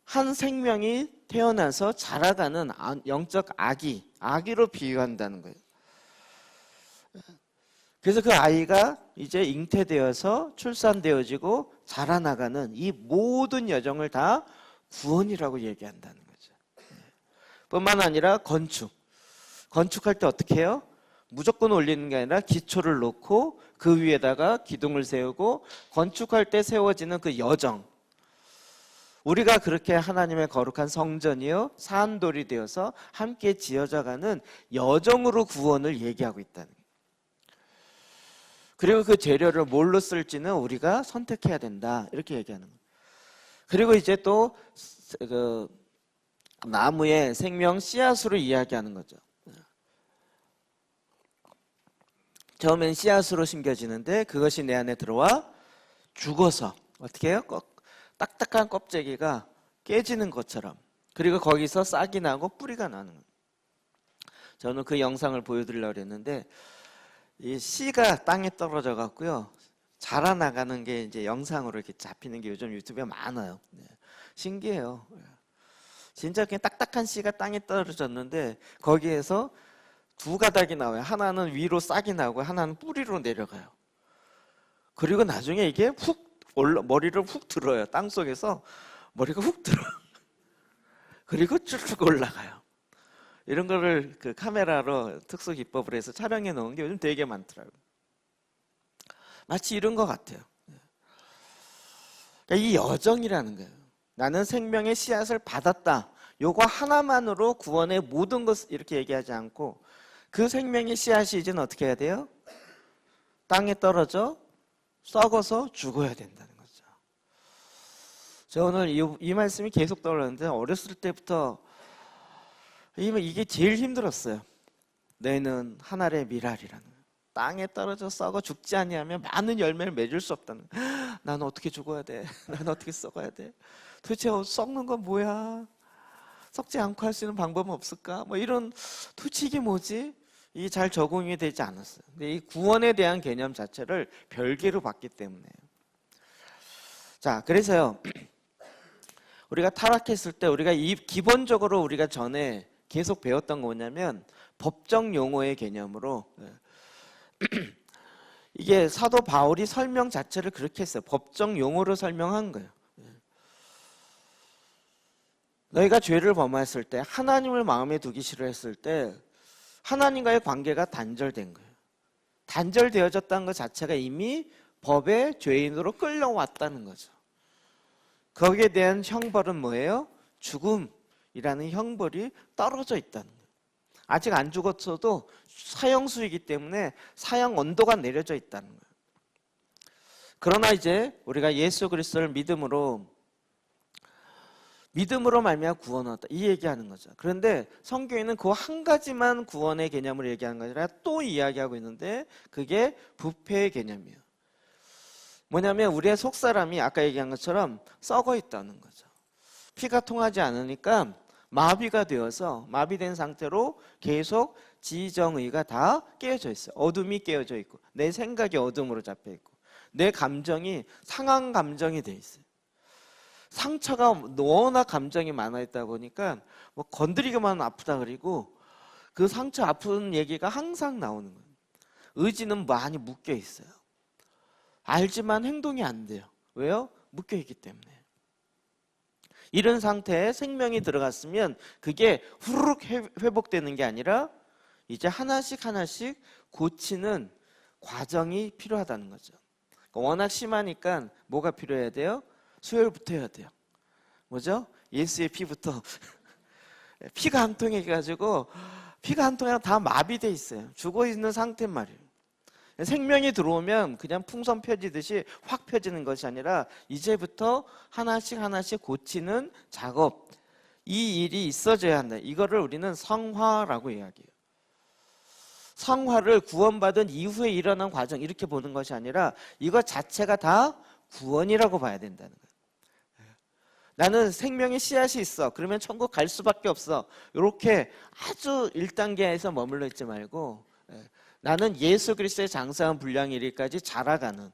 한 생명이 태어나서 자라가는 영적 아기로 비유한다는 거예요. 그래서 그 아이가 이제 잉태되어서 출산되어지고 자라나가는 이 모든 여정을 다 구원이라고 얘기한다는 거죠. 뿐만 아니라 건축할 때 어떻게 해요? 무조건 올리는 게 아니라 기초를 놓고 그 위에다가 기둥을 세우고 건축할 때 세워지는 그 여정, 우리가 그렇게 하나님의 거룩한 성전이요 산돌이 되어서 함께 지어져가는 여정으로 구원을 얘기하고 있다는 거예요. 그리고 그 재료를 뭘로 쓸지는 우리가 선택해야 된다 이렇게 얘기하는 거예요. 그리고 이제 또 그 나무의 생명 씨앗으로 이야기하는 거죠. 처음엔 씨앗으로 심겨지는데 그것이 내 안에 들어와 죽어서 어떻게 해요? 딱딱한 껍데기가 깨지는 것처럼, 그리고 거기서 싹이 나고 뿌리가 나는 거예요. 저는 그 영상을 보여드리려고 했는데 이 씨가 땅에 떨어져 갖고요 자라나가는 게 이제 영상으로 이렇게 잡히는 게 요즘 유튜브에 많아요. 신기해요. 진짜 그냥 딱딱한 씨가 땅에 떨어졌는데 거기에서 두 가닥이 나와요. 하나는 위로 싹이 나고 하나는 뿌리로 내려가요. 그리고 나중에 이게 머리를 훅 들어요. 땅 속에서 머리가 훅 들어. 그리고 쭉쭉 올라가요. 이런 거를 그 카메라로 특수 기법을 해서 촬영해 놓은 게 요즘 되게 많더라고요. 마치 이런 것 같아요. 그러니까 이 여정이라는 거예요. 나는 생명의 씨앗을 받았다. 요거 하나만으로 구원의 모든 것을 이렇게 얘기하지 않고 그 생명의 씨앗이 이제는 어떻게 해야 돼요? 땅에 떨어져 썩어서 죽어야 된다는 거죠. 저 오늘 이 말씀이 계속 떠오르는데 어렸을 때부터 이게 제일 힘들었어요. 너희는 한 알의 밀알이라는 거예요. 땅에 떨어져 썩어 죽지 아니하면 많은 열매를 맺을 수 없다는 거예요. 나는 어떻게 죽어야 돼? 나는 어떻게 썩어야 돼? 도대체 썩는 건 뭐야? 썩지 않고 할 수 있는 방법은 없을까? 뭐 이런, 도대체 이게 뭐지? 이게 잘 적응이 되지 않았어요. 근데 이 구원에 대한 개념 자체를 별개로 봤기 때문에. 자, 그래서요. 우리가 타락했을 때 우리가 기본적으로 우리가 전에 계속 배웠던 거 뭐냐면 법정 용어의 개념으로 이게 사도 바울이 설명 자체를 그렇게 했어요. 법정 용어로 설명한 거예요. 너희가 죄를 범했을 때 하나님을 마음에 두기 싫어했을 때 하나님과의 관계가 단절된 거예요. 단절되어졌다는 것 자체가 이미 법의 죄인으로 끌려왔다는 거죠. 거기에 대한 형벌은 뭐예요? 죽음. 형벌이 떨어져 있다는 거예요. 아직 안 죽었어도 사형수이기 때문에 사형 언도가 내려져 있다는 거예요. 그러나 이제 우리가 예수 그리스도를 믿음으로 말미암아 구원을 얻다 이 얘기하는 거죠. 그런데 성경에는 그 한 가지만 구원의 개념을 얘기하는 게 아니라 또 이야기하고 있는데 그게 부패의 개념이에요. 뭐냐면 우리의 속사람이 아까 얘기한 것처럼 썩어 있다는 거죠. 피가 통하지 않으니까 마비가 되어서 마비된 상태로 계속 지정의가 다 깨어져 있어요. 어둠이 깨어져 있고 내 생각이 어둠으로 잡혀 있고 내 감정이 상한 감정이 돼 있어요. 상처가 워낙 감정이 많아 있다 보니까 뭐 건드리기만 아프다 그리고 그 상처 아픈 얘기가 항상 나오는 거예요. 의지는 많이 묶여 있어요. 알지만 행동이 안 돼요. 왜요? 묶여 있기 때문에. 이런 상태에 생명이 들어갔으면 그게 후루룩 회복되는 게 아니라 이제 하나씩 고치는 과정이 필요하다는 거죠. 워낙 심하니까 뭐가 필요해야 돼요? 수혈부터 해야 돼요. 뭐죠? 예수의 피부터. 피가 한 통에 가지고 피가 한 통에 다 마비돼 있어요. 죽어 있는 상태란 말이에요. 생명이 들어오면 그냥 풍선 펴지듯이 확 펴지는 것이 아니라 이제부터 하나씩 고치는 작업, 이 일이 있어져야 한다. 이거를 우리는 성화라고 이야기해요. 성화를 구원받은 이후에 일어난 과정 이렇게 보는 것이 아니라 이것 자체가 다 구원이라고 봐야 된다는 거예요. 나는 생명의 씨앗이 있어. 그러면 천국 갈 수밖에 없어. 이렇게 아주 1단계에서 머물러 있지 말고 나는 예수 그리스도의 장사한 분량이 이르기까지 자라가는,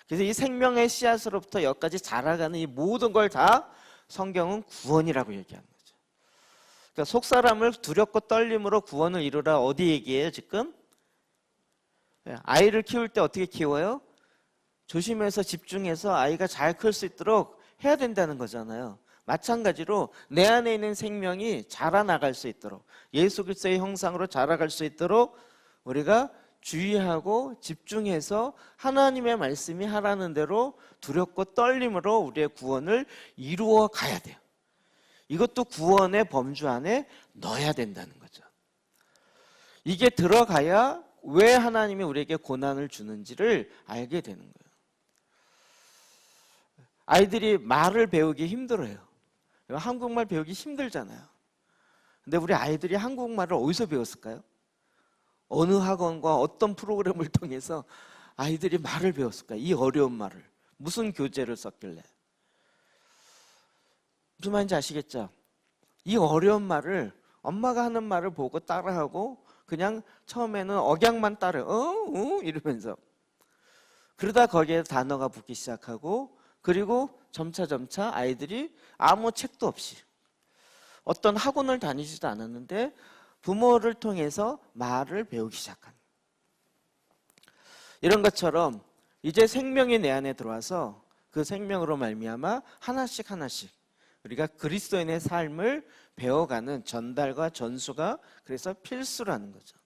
그래서 이 생명의 씨앗으로부터 여기까지 자라가는 이 모든 걸 다 성경은 구원이라고 얘기하는 거죠. 그러니까 속사람을 두렵고 떨림으로 구원을 이루라 어디 얘기해요 지금? 아이를 키울 때 어떻게 키워요? 조심해서 집중해서 아이가 잘 클 수 있도록 해야 된다는 거잖아요. 마찬가지로 내 안에 있는 생명이 자라나갈 수 있도록, 예수 그리스도의 형상으로 자라갈 수 있도록 우리가 주의하고 집중해서 하나님의 말씀이 하라는 대로 두렵고 떨림으로 우리의 구원을 이루어 가야 돼요. 이것도 구원의 범주 안에 넣어야 된다는 거죠. 이게 들어가야 왜 하나님이 우리에게 고난을 주는지를 알게 되는 거예요. 아이들이 말을 배우기 힘들어요. 한국말 배우기 힘들잖아요. 근데 우리 아이들이 한국말을 어디서 배웠을까요? 어느 학원과 어떤 프로그램을 통해서 아이들이 말을 배웠을까요? 이 어려운 말을. 무슨 교재를 썼길래. 무슨 말인지 아시겠죠? 이 어려운 말을 엄마가 하는 말을 보고 따라하고 그냥 처음에는 억양만 따라 이러면서 그러다 거기에 단어가 붙기 시작하고, 그리고 점차 아이들이 아무 책도 없이 어떤 학원을 다니지도 않았는데 부모를 통해서 말을 배우기 시작한, 이런 것처럼 이제 생명이 내 안에 들어와서 그 생명으로 말미암아 하나씩 우리가 그리스도인의 삶을 배워가는 전달과 전수가 그래서 필수라는 거죠.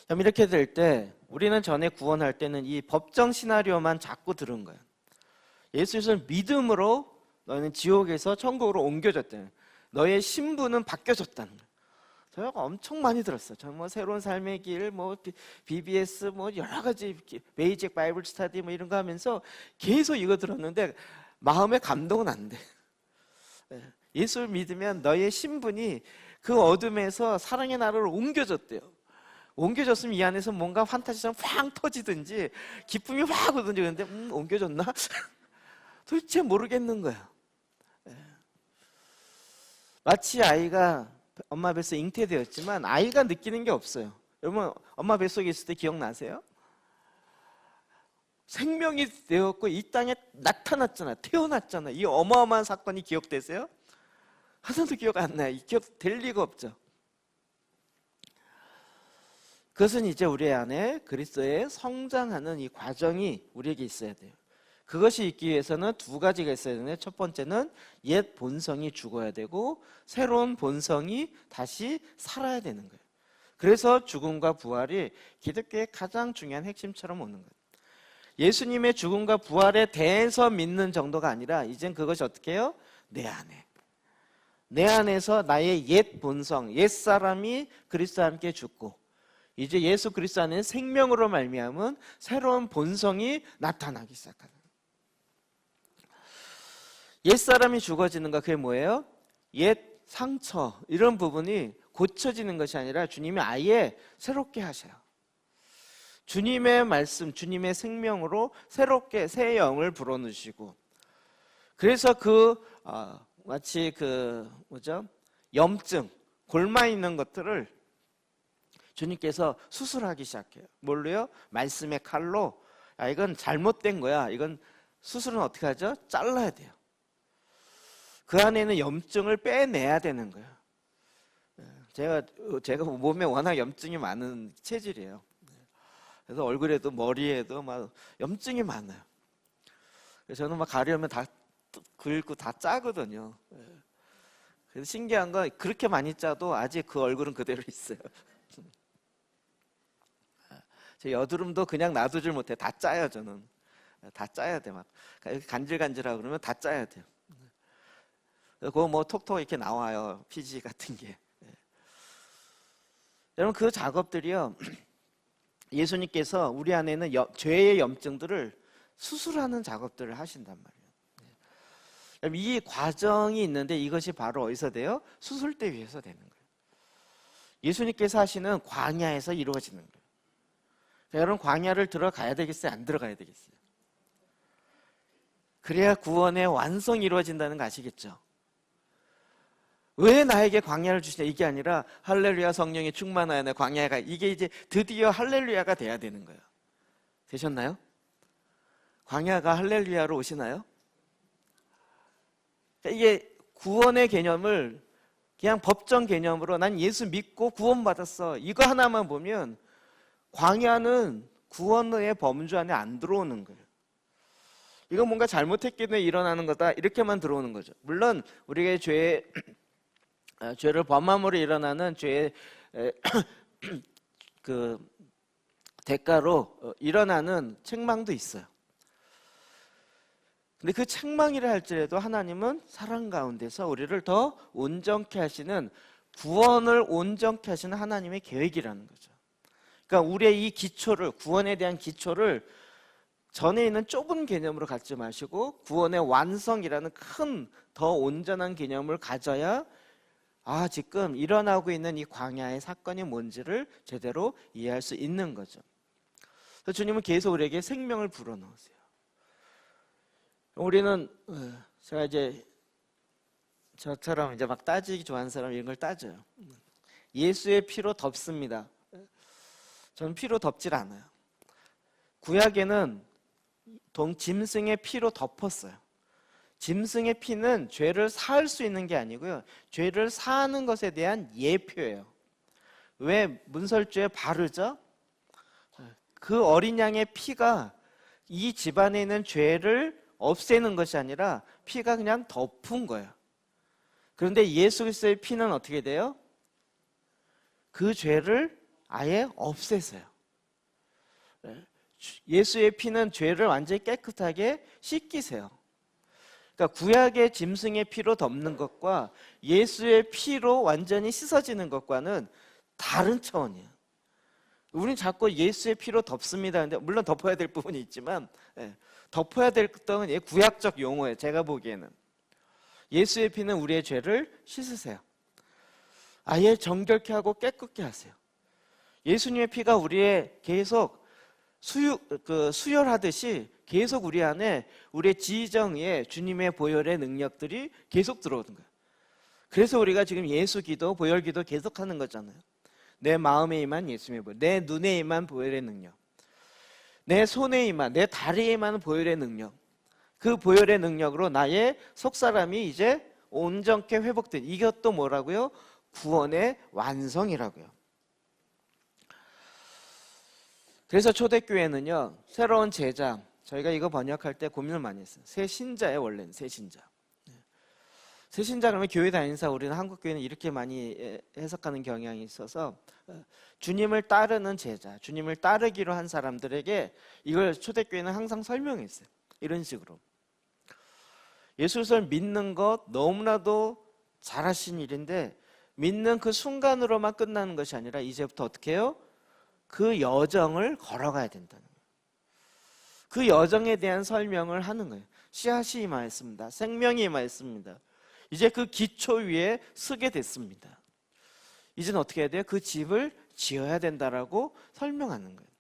그럼 이렇게 될 때 우리는 전에 구원할 때는 이 법정 시나리오만 자꾸 들은 거예요. 예수를 믿음으로 너는 지옥에서 천국으로 옮겨졌다는, 너의 신분은 바뀌어졌다는 거예요. 저희가 엄청 많이 들었어요. 저 새로운 삶의 길, BBS, 여러 가지 베이직 바이블 스터디 이런 거 하면서 계속 이거 들었는데 마음에 감동은 안 돼. 예수를 믿으면 너의 신분이 그 어둠에서 사랑의 나라로 옮겨졌대요. 옮겨졌으면 이 안에서 뭔가 판타지처럼 확 터지든지 기쁨이 확 오든지, 그런데 옮겨졌나? 도대체 모르겠는 거야. 마치 아이가 엄마 뱃속에 잉태되었지만 아이가 느끼는 게 없어요. 여러분 엄마 뱃속에 있을 때 기억나세요? 생명이 되었고 이 땅에 나타났잖아, 태어났잖아. 이 어마어마한 사건이 기억되세요? 하나도 기억 안 나요. 기억될 리가 없죠. 그것은 이제 우리 안에 그리스도의 성장하는 이 과정이 우리에게 있어야 돼요. 그것이 있기 위해서는 두 가지가 있어야 되는데, 첫 번째는 옛 본성이 죽어야 되고 새로운 본성이 다시 살아야 되는 거예요. 그래서 죽음과 부활이 기독교의 가장 중요한 핵심처럼 오는 거예요. 예수님의 죽음과 부활에 대해서 믿는 정도가 아니라 이젠 그것이 어떻게 해요? 내 안에. 내 안에서 나의 옛 본성, 옛 사람이 그리스도와 함께 죽고 이제 예수 그리스도 안에 생명으로 말미암은 새로운 본성이 나타나기 시작하는. 옛 사람이 죽어지는 거 그게 뭐예요? 옛 상처 이런 부분이 고쳐지는 것이 아니라 주님이 아예 새롭게 하셔요. 주님의 말씀, 주님의 생명으로 새롭게 새 영을 불어넣으시고 그래서 마치 염증, 골마 있는 것들을 주님께서 수술하기 시작해요. 뭘로요? 말씀의 칼로. 이건 잘못된 거야. 이건 수술은 어떻게 하죠? 잘라야 돼요. 그 안에는 염증을 빼내야 되는 거예요. 제가 몸에 워낙 염증이 많은 체질이에요. 그래서 얼굴에도 머리에도 막 염증이 많아요. 그래서 저는 막 가려면 다 긁고 다 짜거든요. 그래서 신기한 건 그렇게 많이 짜도 아직 그 얼굴은 그대로 있어요. 제 여드름도 그냥 놔두질 못해. 다 짜요, 저는. 다 짜야 돼. 막 간질간질하고 그러면 다 짜야 돼요. 그거 뭐 톡톡 이렇게 나와요. 피지 같은 게. 여러분 그 작업들이요. 예수님께서 우리 안에 있는 죄의 염증들을 수술하는 작업들을 하신단 말이에요. 이 과정이 있는데 이것이 바로 어디서 돼요? 수술대 위에서 되는 거예요. 예수님께서 하시는 광야에서 이루어지는 거예요. 여러분 광야를 들어가야 되겠어요? 안 들어가야 되겠어요? 그래야 구원의 완성이 이루어진다는 거 아시겠죠? 왜 나에게 광야를 주시냐 이게 아니라 할렐루야 성령이 충만하여 내 광야가 이게 이제 드디어 할렐루야가 돼야 되는 거예요. 되셨나요? 광야가 할렐루야로 오시나요? 이게 구원의 개념을 그냥 법정 개념으로 난 예수 믿고 구원받았어 이거 하나만 보면 광야는 구원의 범주 안에 안 들어오는 거예요. 이건 뭔가 잘못했기 때문에 일어나는 거다 이렇게만 들어오는 거죠. 물론 우리가 죄를 범함으로 일어나는 죄의 그 대가로 일어나는 책망도 있어요. 근데 그 책망이라 할지라도 하나님은 사랑 가운데서 우리를 더 온전케 하시는 구원을 온전케 하시는 하나님의 계획이라는 거죠. 그러니까 우리의 이 기초를 구원에 대한 기초를 전에 있는 좁은 개념으로 갖지 마시고 구원의 완성이라는 큰 더 온전한 개념을 가져야 지금 일어나고 있는 이 광야의 사건이 뭔지를 제대로 이해할 수 있는 거죠. 그래서 주님은 계속 우리에게 생명을 불어넣으세요. 우리는 제가 이제 저처럼 이제 막 따지기 좋아하는 사람 이런 걸 따져요. 예수의 피로 덮습니다. 저는 피로 덮질 않아요. 구약에는 짐승의 피로 덮었어요. 짐승의 피는 죄를 사할 수 있는 게 아니고요. 죄를 사하는 것에 대한 예표예요. 왜 문설주에 바르죠? 그 어린 양의 피가 이 집안에 있는 죄를 없애는 것이 아니라 피가 그냥 덮은 거예요. 그런데 예수 그리스도의 피는 어떻게 돼요? 그 죄를 아예 없애세요. 예수의 피는 죄를 완전히 깨끗하게 씻기세요. 그러니까 구약의 짐승의 피로 덮는 것과 예수의 피로 완전히 씻어지는 것과는 다른 차원이에요. 우린 자꾸 예수의 피로 덮습니다. 근데 물론 덮어야 될 부분이 있지만 덮어야 될 것은 구약적 용어예요. 제가 보기에는 예수의 피는 우리의 죄를 씻으세요. 아예 정결케 하고 깨끗게 하세요. 예수님의 피가 우리의 계속 수혈하듯이 계속 우리 안에 우리의 지정에 주님의 보혈의 능력들이 계속 들어오는 거예요. 그래서 우리가 지금 예수 기도, 보혈 기도 계속하는 거잖아요. 내 마음에 임한 예수님의 보혈, 내 눈에 임한 보혈의 능력, 내 손에 임한, 내 다리에 임한 보혈의 능력, 그 보혈의 능력으로 나의 속사람이 이제 온전케 회복된 이것도 뭐라고요? 구원의 완성이라고요. 그래서 초대교회는요 새로운 제자, 저희가 이거 번역할 때 고민을 많이 했어요. 새 신자예요. 원래는 새 신자. 새 신자 그러면 교회 다니면서 우리는 한국 교회는 이렇게 많이 해석하는 경향이 있어서 주님을 따르는 제자, 주님을 따르기로 한 사람들에게 이걸 초대교회는 항상 설명했어요. 이런 식으로 예수를 믿는 것 너무나도 잘하신 일인데 믿는 그 순간으로만 끝나는 것이 아니라 이제부터 어떻게 해요? 그 여정을 걸어가야 된다는 거예요. 그 여정에 대한 설명을 하는 거예요. 씨앗이 임하였습니다. 생명이 임하였습니다. 이제 그 기초 위에 서게 됐습니다. 이제는 어떻게 해야 돼요? 그 집을 지어야 된다라고 설명하는 거예요.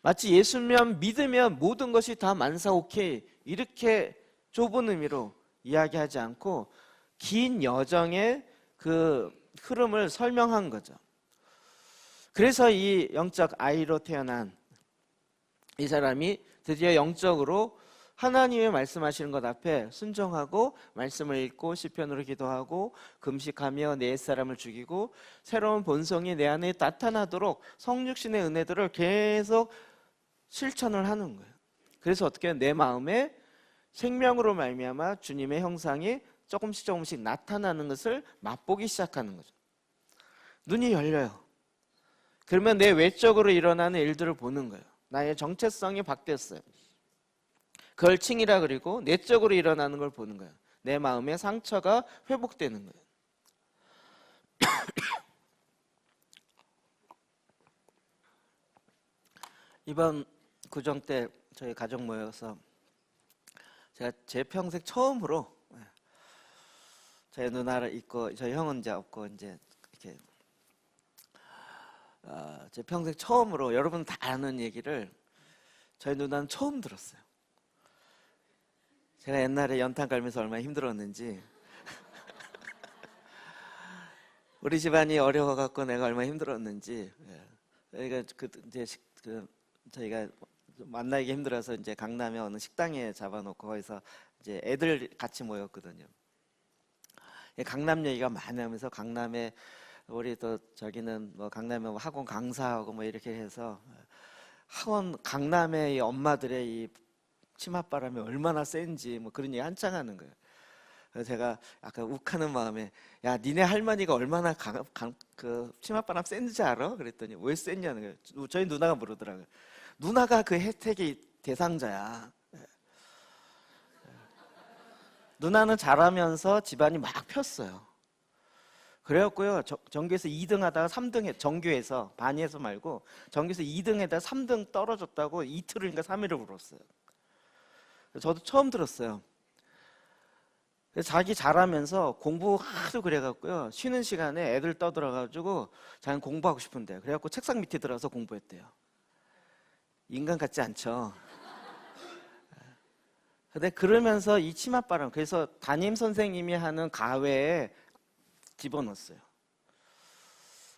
마치 예수면 믿으면 모든 것이 다 만사오케이 이렇게 좁은 의미로 이야기하지 않고 긴 여정의 그 흐름을 설명한 거죠. 그래서 이 영적 아이로 태어난 이 사람이 드디어 영적으로 하나님의 말씀하시는 것 앞에 순종하고 말씀을 읽고 시편으로 기도하고 금식하며 내 옛사람을 죽이고 새로운 본성이 내 안에 나타나도록 성육신의 은혜들을 계속 실천을 하는 거예요. 그래서 어떻게 내 마음에 생명으로 말미암아 주님의 형상이 조금씩 나타나는 것을 맛보기 시작하는 거죠. 눈이 열려요. 그러면 내 외적으로 일어나는 일들을 보는 거예요. 나의 정체성이 바뀌었어요. 그걸 칭이라 그리고 내적으로 일어나는 걸 보는 거예요. 내 마음의 상처가 회복되는 거예요. 이번 구정 때 저희 가족 모여서 제가 제 평생 처음으로 제 누나를 있고 저희 형은 이제 없고 이제 이렇게 제 평생 처음으로 여러분 다 아는 얘기를 저희 누나는 처음 들었어요. 제가 옛날에 연탄 갈면서 얼마나 힘들었는지 우리 집안이 어려워갖고 내가 얼마나 힘들었는지 그러니까 저희가 만나기 힘들어서 이제 강남에 어느 식당에 잡아놓고 거기서 이제 애들 같이 모였거든요. 강남 얘기가 많이 하면서 강남에 우리 또 저기는 뭐 강남에 뭐 학원 강사하고 뭐 이렇게 해서 학원 강남의 이 엄마들의 이 치맛바람이 얼마나 센지 뭐 그런 얘기 한창 하는 거예요. 그래서 제가 약간 욱하는 마음에 야 니네 할머니가 얼마나 그 치맛바람 센지 알아? 그랬더니 왜 센냐는 거예요. 저희 누나가 모르더라고요. 누나가 그 혜택의 대상자야. 누나는 잘하면서 집안이 막 폈어요. 그래갖고요 전교에서 2등 하다가 3등 정교에서 반에서 말고 전교에서 2등 하다가 3등 떨어졌다고 이틀인가 3일을 울었어요. 저도 처음 들었어요. 자기 잘하면서 공부 하도 그래갖고요 쉬는 시간에 애들 떠들어가지고 자기는 공부하고 싶은데 그래갖고 책상 밑에 들어가서 공부했대요. 인간 같지 않죠. 근데 그러면서 이 치맛바람 그래서 담임 선생님이 하는 가외에 집어넣었어요.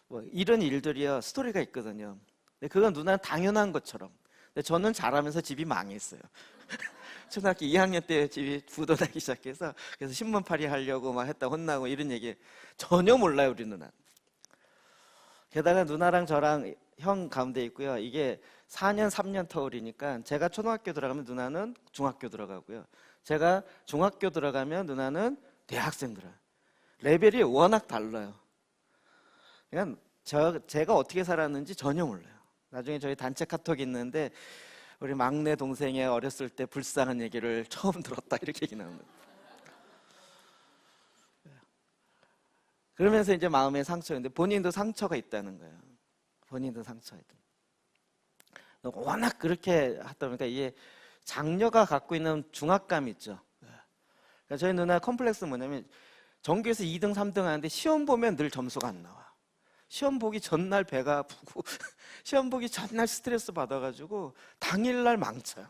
뭐 이런 일들이요 스토리가 있거든요. 근데 그건 누나는 당연한 것처럼. 근데 저는 잘하면서 집이 망했어요. 초등학교 2학년 때 집이 부도나기 시작해서 그래서 신문팔이 하려고 막 했다 혼나고 이런 얘기 전혀 몰라요 우리 누나. 게다가 누나랑 저랑 형 가운데 있고요. 이게 4년 3년 터울이니까 제가 초등학교 들어가면 누나는 중학교 들어가고요. 제가 중학교 들어가면 누나는 대학생 들어요. 레벨이 워낙 달라요. 그냥 제가 어떻게 살았는지 전혀 몰라요. 나중에 저희 단체 카톡이 있는데 우리 막내 동생의 어렸을 때 불쌍한 얘기를 처음 들었다 이렇게 얘기 나오는 거예요. 그러면서 이제 마음의 상처인데 본인도 상처가 있다는 거예요. 본인도 상처가 있다. 워낙 그렇게 하다 보니까 이게 장녀가 갖고 있는 중압감이 있죠. 그러니까 저희 누나 컴플렉스는 뭐냐면 전교에서 2등 3등 하는데 시험 보면 늘 점수가 안 나와. 시험 보기 전날 배가 아프고 시험 보기 전날 스트레스 받아가지고 당일날 망쳐요.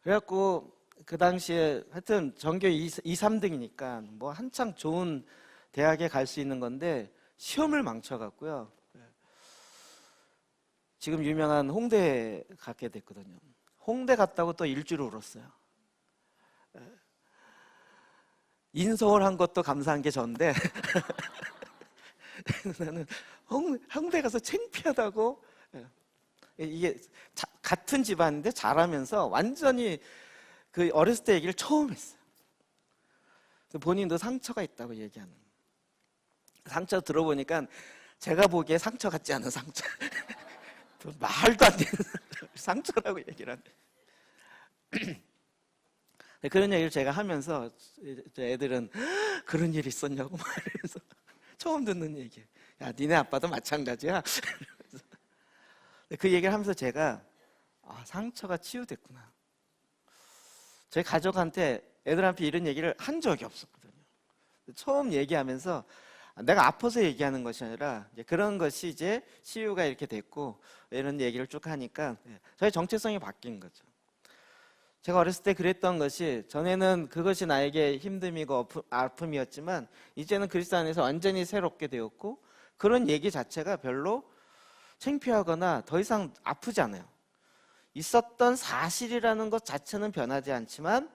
그래갖고 그 당시에 하여튼 전교 2, 3등이니까 뭐 한창 좋은 대학에 갈 수 있는 건데 시험을 망쳐갖고요. 지금 유명한 홍대에 가게 됐거든요. 홍대 갔다고 또 일주일 울었어요. 인서울 한 것도 감사한 게 전데 나는 홍대 가서 창피하다고. 이게 같은 집안인데 잘하면서 완전히 그 어렸을 때 얘기를 처음 했어요. 본인도 상처가 있다고 얘기하는. 상처 들어보니까 제가 보기에 상처 같지 않은 상처. 말도 안 되는 상처라고 얘기를 하네. 그런 얘기를 제가 하면서 애들은 그런 일이 있었냐고 말하면서 처음 듣는 얘기예요. 야, 니네 아빠도 마찬가지야. 그 얘기를 하면서 제가 상처가 치유됐구나. 저희 가족한테 애들한테 이런 얘기를 한 적이 없었거든요. 처음 얘기하면서 내가 아파서 얘기하는 것이 아니라 이제 그런 것이 이제 치유가 이렇게 됐고 이런 얘기를 쭉 하니까 저희 정체성이 바뀐 거죠. 제가 어렸을 때 그랬던 것이 전에는 그것이 나에게 힘듦이고 아픔이었지만 이제는 그리스도 안에서 완전히 새롭게 되었고 그런 얘기 자체가 별로 창피하거나 더 이상 아프지 않아요. 있었던 사실이라는 것 자체는 변하지 않지만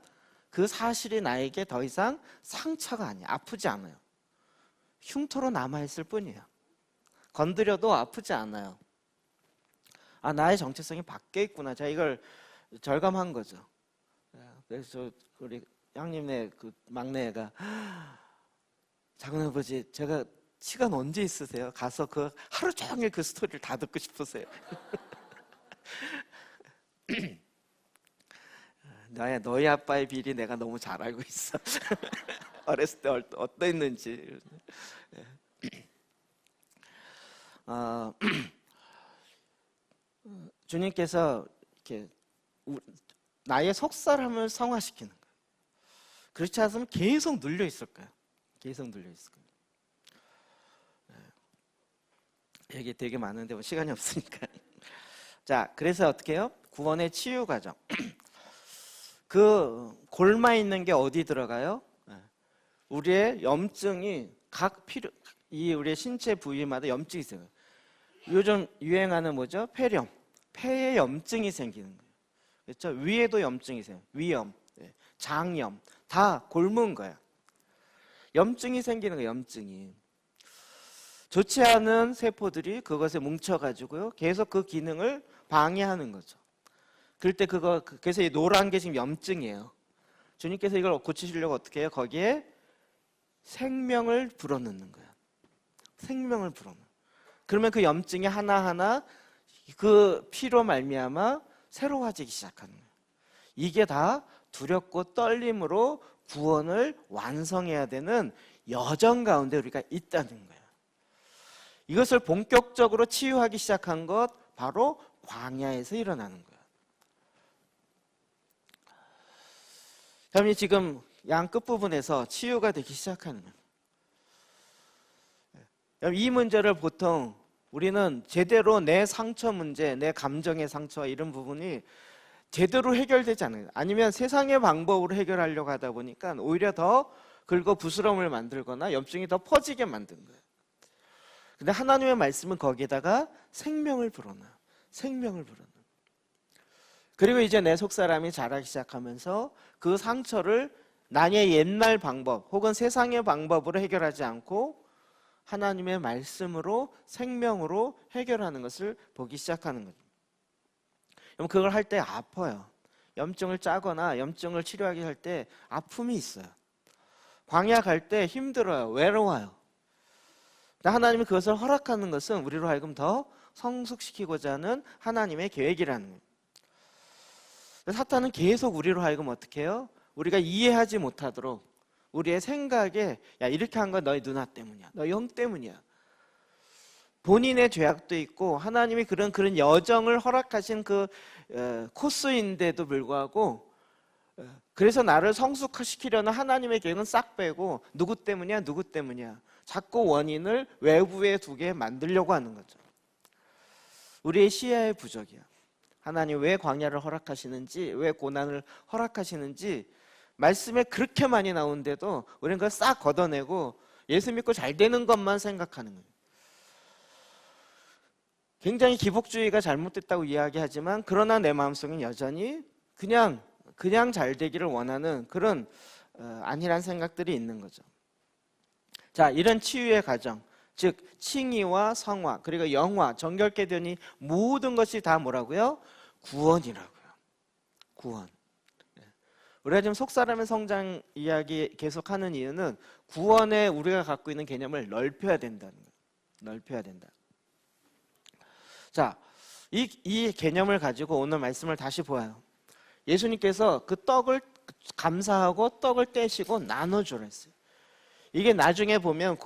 그 사실이 나에게 더 이상 상처가 아니에요. 아프지 않아요. 흉터로 남아있을 뿐이에요. 건드려도 아프지 않아요. 나의 정체성이 바뀌어 있구나. 제가 이걸 절감한 거죠. 그래서 우리 형님네 그 막내가 작은아버지 제가 시간 언제 있으세요? 가서 그 하루 종일 그 스토리를 다 듣고 싶으세요. 너희 아빠의 비리 내가 너무 잘 알고 있어. 어렸을 때 어땠는지. 주님께서 이렇게 나의 속사람을 성화시키는 거예요. 그렇지 않으면 계속 눌려 있을 거예요. 계속 눌려 있을 거예요. 얘기 되게 많은데 뭐 시간이 없으니까. 자, 그래서 어떻게 해요? 구원의 치유 과정. 그 골마 있는 게 어디 들어가요? 우리의 염증이 우리의 신체 부위마다 염증이 있어요. 요즘 유행하는 뭐죠? 폐렴. 폐에 염증이 생기는 거예요. 그렇죠? 위에도 염증이 생겨요. 위염, 장염 다 곪은 거야. 염증이 생기는 거예요. 염증이. 좋지 않은 세포들이 그것에 뭉쳐가지고요. 계속 그 기능을 방해하는 거죠. 그래서 이 노란 게 지금 염증이에요. 주님께서 이걸 고치시려고 어떻게 해요? 거기에 생명을 불어넣는 거예요. 생명을 불어넣는. 그러면 그 염증이 하나하나 그 피로 말미암아 새로워지기 시작하는 거예요. 이게 다 두렵고 떨림으로 구원을 완성해야 되는 여정 가운데 우리가 있다는 거예요. 이것을 본격적으로 치유하기 시작한 것 바로 광야에서 일어나는 거예요. 그럼 지금 양 끝부분에서 치유가 되기 시작하는 거예요. 이 문제를 보통 우리는 제대로 내 상처 문제, 내 감정의 상처 이런 부분이 제대로 해결되지 않아요. 아니면 세상의 방법으로 해결하려고 하다 보니까 오히려 더 긁어 부스럼을 만들거나 염증이 더 퍼지게 만든 거예요. 근데 하나님의 말씀은 거기에다가 생명을 불어넣어요. 생명을 불어넣어요. 그리고 이제 내 속사람이 자라기 시작하면서 그 상처를 나의 옛날 방법 혹은 세상의 방법으로 해결하지 않고 하나님의 말씀으로 생명으로 해결하는 것을 보기 시작하는 거죠. 그럼 그걸 할 때 아파요. 염증을 짜거나 염증을 치료하게 할 때 아픔이 있어요. 광야 갈 때 힘들어요. 외로워요. 하나님이 그것을 허락하는 것은 우리로 하여금 더 성숙시키고자 하는 하나님의 계획이라는 거예요. 사탄은 계속 우리로 하여금 어떻게 해요? 우리가 이해하지 못하도록 우리의 생각에 야 이렇게 한 건 너희 누나 때문이야. 너희 형 때문이야. 본인의 죄악도 있고 하나님이 그런 여정을 허락하신 그 코스인데도 불구하고 그래서 나를 성숙시키려는 하나님의 계획은 싹 빼고 누구 때문이야? 누구 때문이야? 자꾸 원인을 외부에 두게 만들려고 하는 거죠. 우리의 시야의 부족이야. 하나님 왜 광야를 허락하시는지, 왜 고난을 허락하시는지 말씀에 그렇게 많이 나오는데도 우리는 그걸 싹 걷어내고 예수 믿고 잘 되는 것만 생각하는 거예요. 굉장히 기복주의가 잘못됐다고 이야기하지만 그러나 내 마음속엔 여전히 그냥 잘 되기를 원하는 그런 안일한 생각들이 있는 거죠. 자, 이런 치유의 과정, 즉 칭의와 성화 그리고 영화, 정결케 되니 모든 것이 다 뭐라고요? 구원이라고요. 구원. 우리가 지금 속사람의 성장 이야기 계속하는 이유는 구원에 우리가 갖고 있는 개념을 넓혀야 된다는 거예요. 넓혀야 된다. 자, 이 개념을 가지고 오늘 말씀을 다시 보아요. 예수님께서 그 떡을 감사하고 떡을 떼시고 나눠주라 했어요. 이게 나중에 보면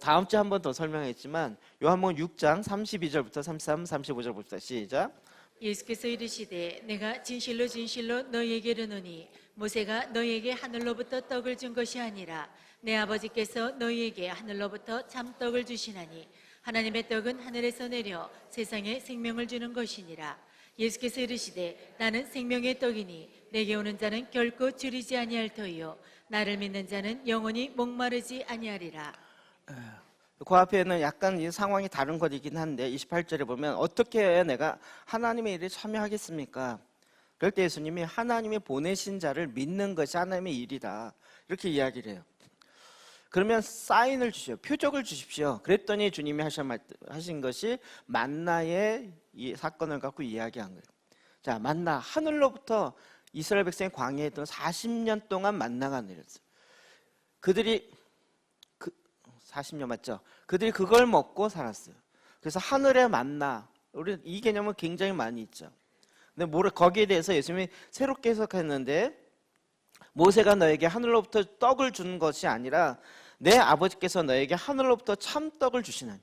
다음 주에 한 번 더 설명했지만 요한복음 6장 32절부터 33, 35절부터 시작. 예수께서 이르시되 내가 진실로 진실로 너희에게 이르노니 모세가 너희에게 하늘로부터 떡을 준 것이 아니라 내 아버지께서 너희에게 하늘로부터 참떡을 주시나니 하나님의 떡은 하늘에서 내려 세상에 생명을 주는 것이니라. 예수께서 이르시되 나는 생명의 떡이니 내게 오는 자는 결코 줄이지 아니할 터이요 나를 믿는 자는 영원히 목마르지 아니하리라. 그 앞에는 약간 이 상황이 다른 것이긴 한데 28절에 보면 어떻게 해야 내가 하나님의 일에 참여하겠습니까? 그럴 때 예수님이 하나님이 보내신 자를 믿는 것이 하나님의 일이다 이렇게 이야기를 해요. 그러면 사인을 주십시오. 표적을 주십시오. 그랬더니 주님이 하신 것이 만나의 이 사건을 갖고 이야기한 거예요. 자, 만나 하늘로부터 이스라엘 백성이 광야에 있던 40년 동안 만나가 내렸어요. 그들이 40년 맞죠? 그들이 그걸 먹고 살았어요. 그래서 하늘의 만나, 우리 이 개념은 굉장히 많이 있죠. 근데 거기에 대해서 예수님이 새롭게 해석했는데 모세가 너에게 하늘로부터 떡을 준 것이 아니라 내 아버지께서 너에게 하늘로부터 참떡을 주시나니.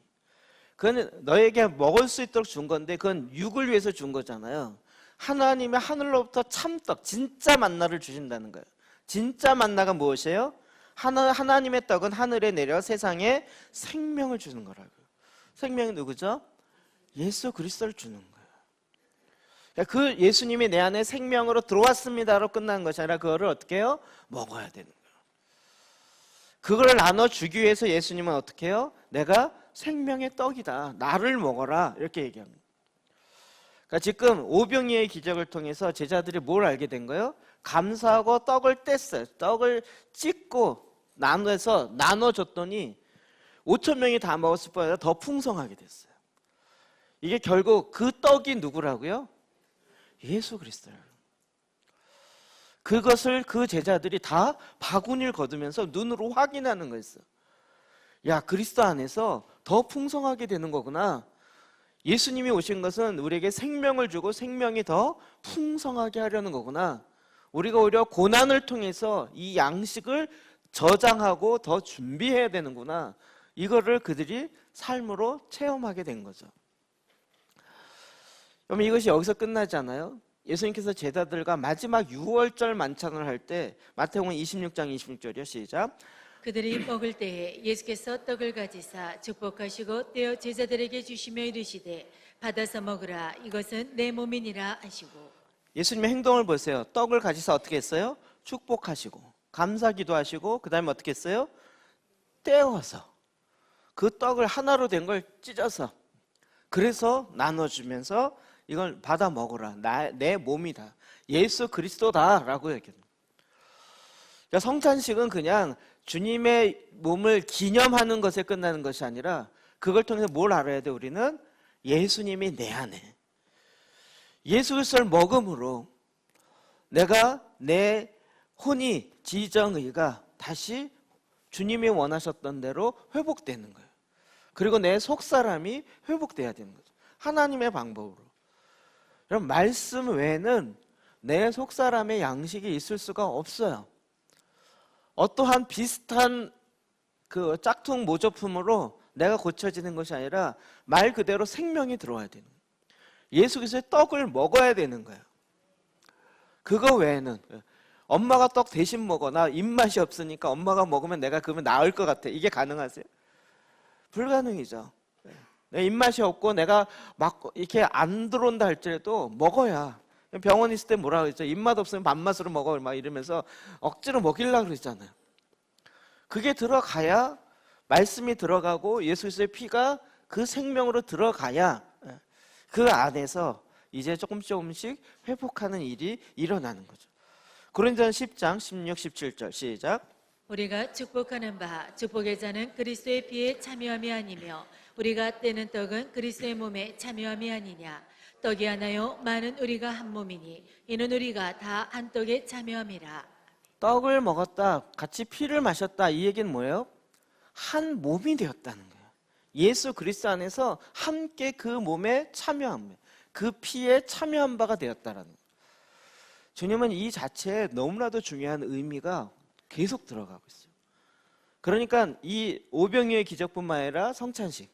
그건 너에게 먹을 수 있도록 준 건데 그건 육을 위해서 준 거잖아요. 하나님의 하늘로부터 참떡, 진짜 만나를 주신다는 거예요. 진짜 만나가 무엇이에요? 하나님의 떡은 하늘에 내려 세상에 생명을 주는 거라고요. 생명이 누구죠? 예수 그리스도를 주는 거예요. 그 예수님이 내 안에 생명으로 들어왔습니다로 끝나는 것이 아니라 그거를 어떻게 해요? 먹어야 되는 거예요. 그걸 나눠주기 위해서 예수님은 어떻게 해요? 내가 생명의 떡이다. 나를 먹어라. 이렇게 얘기합니다. 그러니까 지금 오병이의 기적을 통해서 제자들이 뭘 알게 된 거예요? 감사하고 떡을 뗐어요. 떡을 찢고 나눠줬더니 5천 명이 다 먹었을 뿐 아니라 더 풍성하게 됐어요. 이게 결국 그 떡이 누구라고요? 예수 그리스도예요. 그것을 그 제자들이 다 바구니를 거두면서 눈으로 확인하는 거였어요. 야, 그리스도 안에서 더 풍성하게 되는 거구나. 예수님이 오신 것은 우리에게 생명을 주고 생명이 더 풍성하게 하려는 거구나. 우리가 오히려 고난을 통해서 이 양식을 저장하고 더 준비해야 되는구나. 이거를 그들이 삶으로 체험하게 된 거죠. 그럼 이것이 여기서 끝나지 않아요? 예수님께서 제자들과 마지막 6월절 만찬을 할 때 마태복음 26장 26절이요. 시작. 그들이 먹을 때에 예수께서 떡을 가지사 축복하시고 떼어 제자들에게 주시며 이르시되 받아서 먹으라 이것은 내 몸이니라 하시고. 예수님의 행동을 보세요. 떡을 가지사 어떻게 했어요? 축복하시고 감사 기도하시고 그 다음에 어떻게 했어요? 떼어서 그 떡을 하나로 된 걸 찢어서 그래서 나눠주면서 이걸 받아 먹어라. 내 몸이다. 예수 그리스도다 라고 얘기합니다. 성찬식은 그냥 주님의 몸을 기념하는 것에 끝나는 것이 아니라 그걸 통해서 뭘 알아야 돼? 우리는 예수님이 내 안에 예수 그리스도를 먹음으로 내가 내 혼이 지정의가 다시 주님이 원하셨던 대로 회복되는 거예요. 그리고 내 속사람이 회복돼야 되는 거죠. 하나님의 방법으로. 여러분 말씀 외에는 내 속사람의 양식이 있을 수가 없어요. 어떠한 비슷한 그 짝퉁 모조품으로 내가 고쳐지는 것이 아니라 말 그대로 생명이 들어와야 되는 거예요. 예수 그리스도의 떡을 먹어야 되는 거예요. 그거 외에는 엄마가 떡 대신 먹어. 나 입맛이 없으니까 엄마가 먹으면 내가 그러면 나을 것 같아. 이게 가능하세요? 불가능이죠. 내 입맛이 없고 내가 막 이렇게 안 들어온다 할지라도 먹어야. 병원 있을 때 뭐라 그랬죠? 입맛 없으면 밥맛으로 먹어 막 이러면서 억지로 먹이려고 그러잖아요. 그게 들어가야 말씀이 들어가고 예수 그리스도의 피가 그 생명으로 들어가야 그 안에서 이제 조금씩 회복하는 일이 일어나는 거죠. 고린도전서 10장 16, 17절 시작. 우리가 축복하는 바 축복의 자는 그리스도의 피에 참여함이 아니며 우리가 떼는 떡은 그리스도의 몸에 참여함이 아니냐. 떡이 하나요 많은 우리가 한 몸이니 이는 우리가 다 한 떡에 참여함이라. 떡을 먹었다 같이 피를 마셨다 이 얘기는 뭐예요? 한 몸이 되었다는 거예요. 예수 그리스도 안에서 함께 그 몸에 참여한 거예요. 그 피에 참여한 바가 되었다라는 거예요. 주님은 이 자체에 너무나도 중요한 의미가 계속 들어가고 있어요. 그러니까 이 오병이어의 기적뿐만 아니라 성찬식,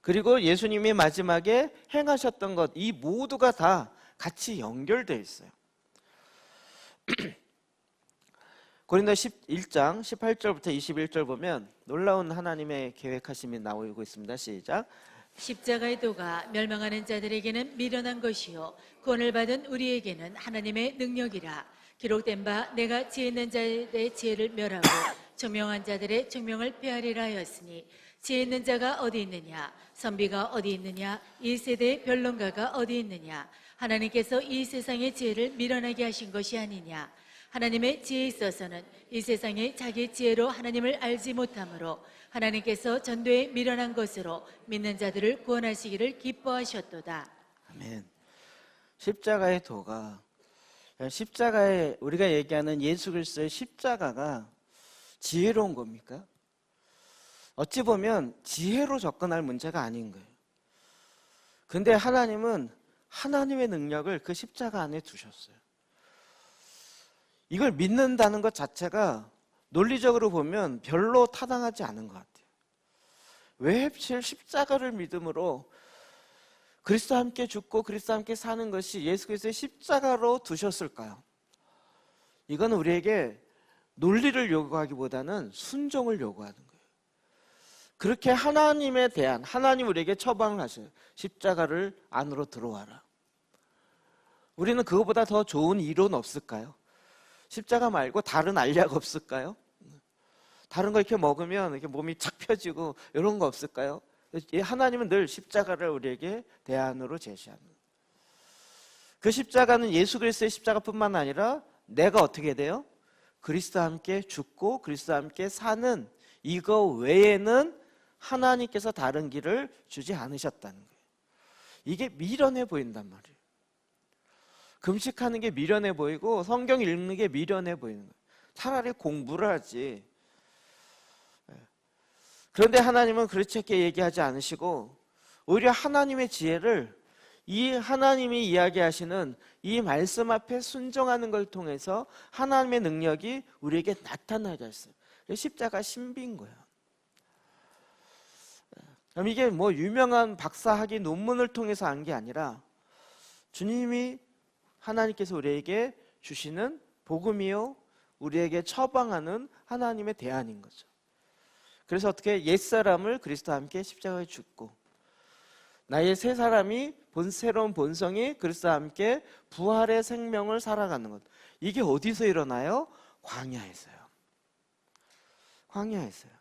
그리고 예수님이 마지막에 행하셨던 것, 이 모두가 다 같이 연결되어 있어요. 고린도 11장 18절부터 21절 보면 놀라운 하나님의 계획하심이 나오고 있습니다. 시작. 십자가의 도가 멸망하는 자들에게는 미련한 것이요 구원을 받은 우리에게는 하나님의 능력이라. 기록된 바 내가 지혜 있는 자들의 지혜를 멸하고 총명한 자들의 총명을 폐하리라 하였으니 지혜 있는 자가 어디 있느냐, 선비가 어디 있느냐, 이 세대의 변론가가 어디 있느냐. 하나님께서 이 세상의 지혜를 미련하게 하신 것이 아니냐. 하나님의 지혜에 있어서는 이 세상의 자기 지혜로 하나님을 알지 못하므로 하나님께서 전도에 미련한 것으로 믿는 자들을 구원하시기를 기뻐하셨도다. 아멘. 십자가의 도가, 십자가에 우리가 얘기하는 예수 그리스도의 십자가가 지혜로운 겁니까? 어찌 보면 지혜로 접근할 문제가 아닌 거예요. 근데 하나님은 하나님의 능력을 그 십자가 안에 두셨어요. 이걸 믿는다는 것 자체가 논리적으로 보면 별로 타당하지 않은 것 같아요. 왜 하필 십자가를 믿음으로 그리스도와 함께 죽고 그리스도와 함께 사는 것이 예수 그리스도의 십자가로 두셨을까요? 이건 우리에게 논리를 요구하기보다는 순종을 요구하는 거예요. 그렇게 하나님에 대한, 하나님 우리에게 처방을 하셔요. 십자가를 안으로 들어와라. 우리는 그거보다 더 좋은 이론 없을까요? 십자가 말고 다른 알약 없을까요? 다른 거 이렇게 먹으면 이렇게 몸이 착 펴지고 이런 거 없을까요? 하나님은 늘 십자가를 우리에게 대안으로 제시하는 거예요. 그 십자가는 예수 그리스도의 십자가뿐만 아니라 내가 어떻게 돼요? 그리스도와 함께 죽고 그리스도와 함께 사는 이거 외에는 하나님께서 다른 길을 주지 않으셨다는 거예요. 이게 미련해 보인단 말이에요. 금식하는 게 미련해 보이고 성경 읽는 게 미련해 보이는 거예요. 차라리 공부를 하지. 그런데 하나님은 그렇게 얘기하지 않으시고 오히려 하나님의 지혜를 이 하나님이 이야기하시는 이 말씀 앞에 순종하는 걸 통해서 하나님의 능력이 우리에게 나타나게 했어요. 십자가 신비인 거예요. 그럼 이게 뭐 유명한 박사학위 논문을 통해서 한 게 아니라 주님이 하나님께서 우리에게 주시는 복음이요 우리에게 처방하는 하나님의 대안인 거죠. 그래서 어떻게 옛사람을 그리스도와 함께 십자가에 죽고 나의 새 사람이 새로운 본성이 그리스도와 함께 부활의 생명을 살아가는 것. 이게 어디서 일어나요? 광야에서요. 광야에서요.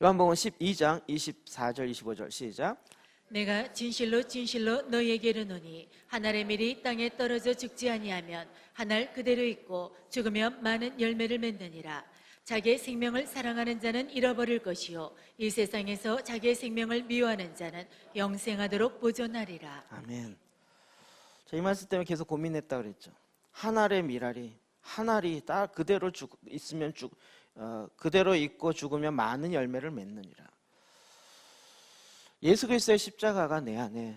요한복음 12장 24절 25절 시작. 내가 진실로 진실로 너희에게 이르노니 한 알의 밀이 땅에 떨어져 죽지 아니하면 한 알 그대로 있고 죽으면 많은 열매를 맺느니라. 자기의 생명을 사랑하는 자는 잃어버릴 것이요 이 세상에서 자기의 생명을 미워하는 자는 영생하도록 보존하리라. 아멘. 저 이 말씀 때문에 계속 고민했다 그랬죠. 한 알의 밀알이 한 알이 딱 그대로 있으면 그대로 있고 죽으면 많은 열매를 맺느니라. 예수 그리스도의 십자가가 내 안에,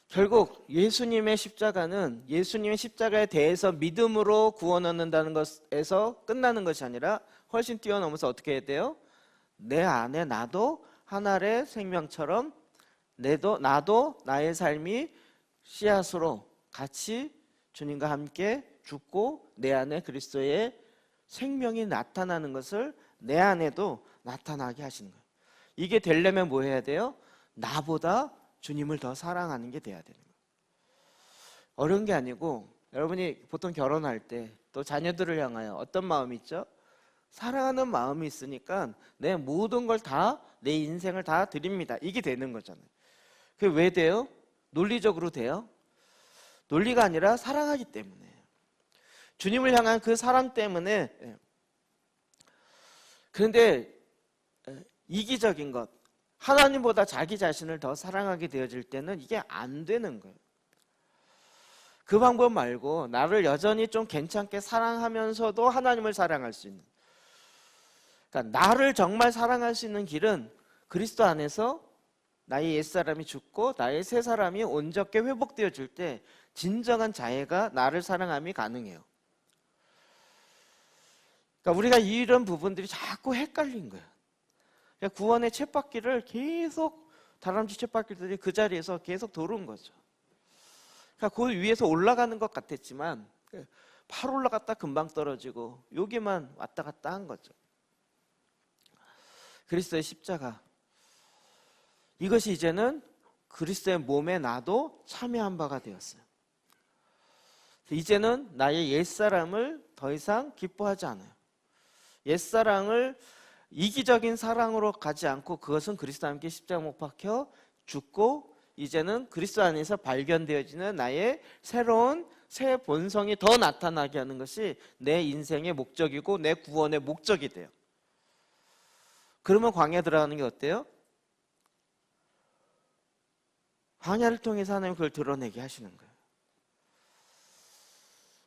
결국 예수님의 십자가는 예수님의 십자가에 대해서 믿음으로 구원 얻는다는 것에서 끝나는 것이 아니라 훨씬 뛰어넘어서 어떻게 해야 돼요? 내 안에 나도 하나의 생명처럼 나도 나의 삶이 씨앗으로 같이 주님과 함께 죽고 내 안에 그리스도의 생명이 나타나는 것을 내 안에도 나타나게 하시는 거예요. 이게 되려면 뭐 해야 돼요? 나보다 주님을 더 사랑하는 게 돼야 되는 거예요. 어려운 게 아니고 여러분이 보통 결혼할 때 또 자녀들을 향하여 어떤 마음이 있죠? 사랑하는 마음이 있으니까 내 모든 걸 다, 내 인생을 다 드립니다. 이게 되는 거잖아요. 그게 왜 돼요? 논리적으로 돼요? 논리가 아니라 사랑하기 때문에. 주님을 향한 그 사랑 때문에. 그런데 이기적인 것, 하나님보다 자기 자신을 더 사랑하게 되어질 때는 이게 안 되는 거예요. 그 방법 말고 나를 여전히 좀 괜찮게 사랑하면서도 하나님을 사랑할 수 있는, 그러니까 나를 정말 사랑할 수 있는 길은 그리스도 안에서 나의 옛사람이 죽고 나의 새 사람이 온전히 회복되어질 때 진정한 자애가 나를 사랑함이 가능해요. 그러니까 우리가 이런 부분들이 자꾸 헷갈린 거예요. 그러니까 구원의 쳇바퀴를 계속 다람쥐 쳇바퀴들이 그 자리에서 계속 도는 거죠. 그러니까 그 위에서 올라가는 것 같았지만 팔 올라갔다 금방 떨어지고 여기만 왔다 갔다 한 거죠. 그리스도의 십자가, 이것이 이제는 그리스도의 몸에 나도 참여한 바가 되었어요. 이제는 나의 옛사람을 더 이상 기뻐하지 않아요. 옛사랑을 이기적인 사랑으로 가지 않고 그것은 그리스도와 함께 십자가 못 박혀 죽고 이제는 그리스도 안에서 발견되어지는 나의 새로운 새 본성이 더 나타나게 하는 것이 내 인생의 목적이고 내 구원의 목적이 돼요. 그러면 광야에 들어가는 게 어때요? 광야를 통해서 하나님 그걸 드러내게 하시는 거예요.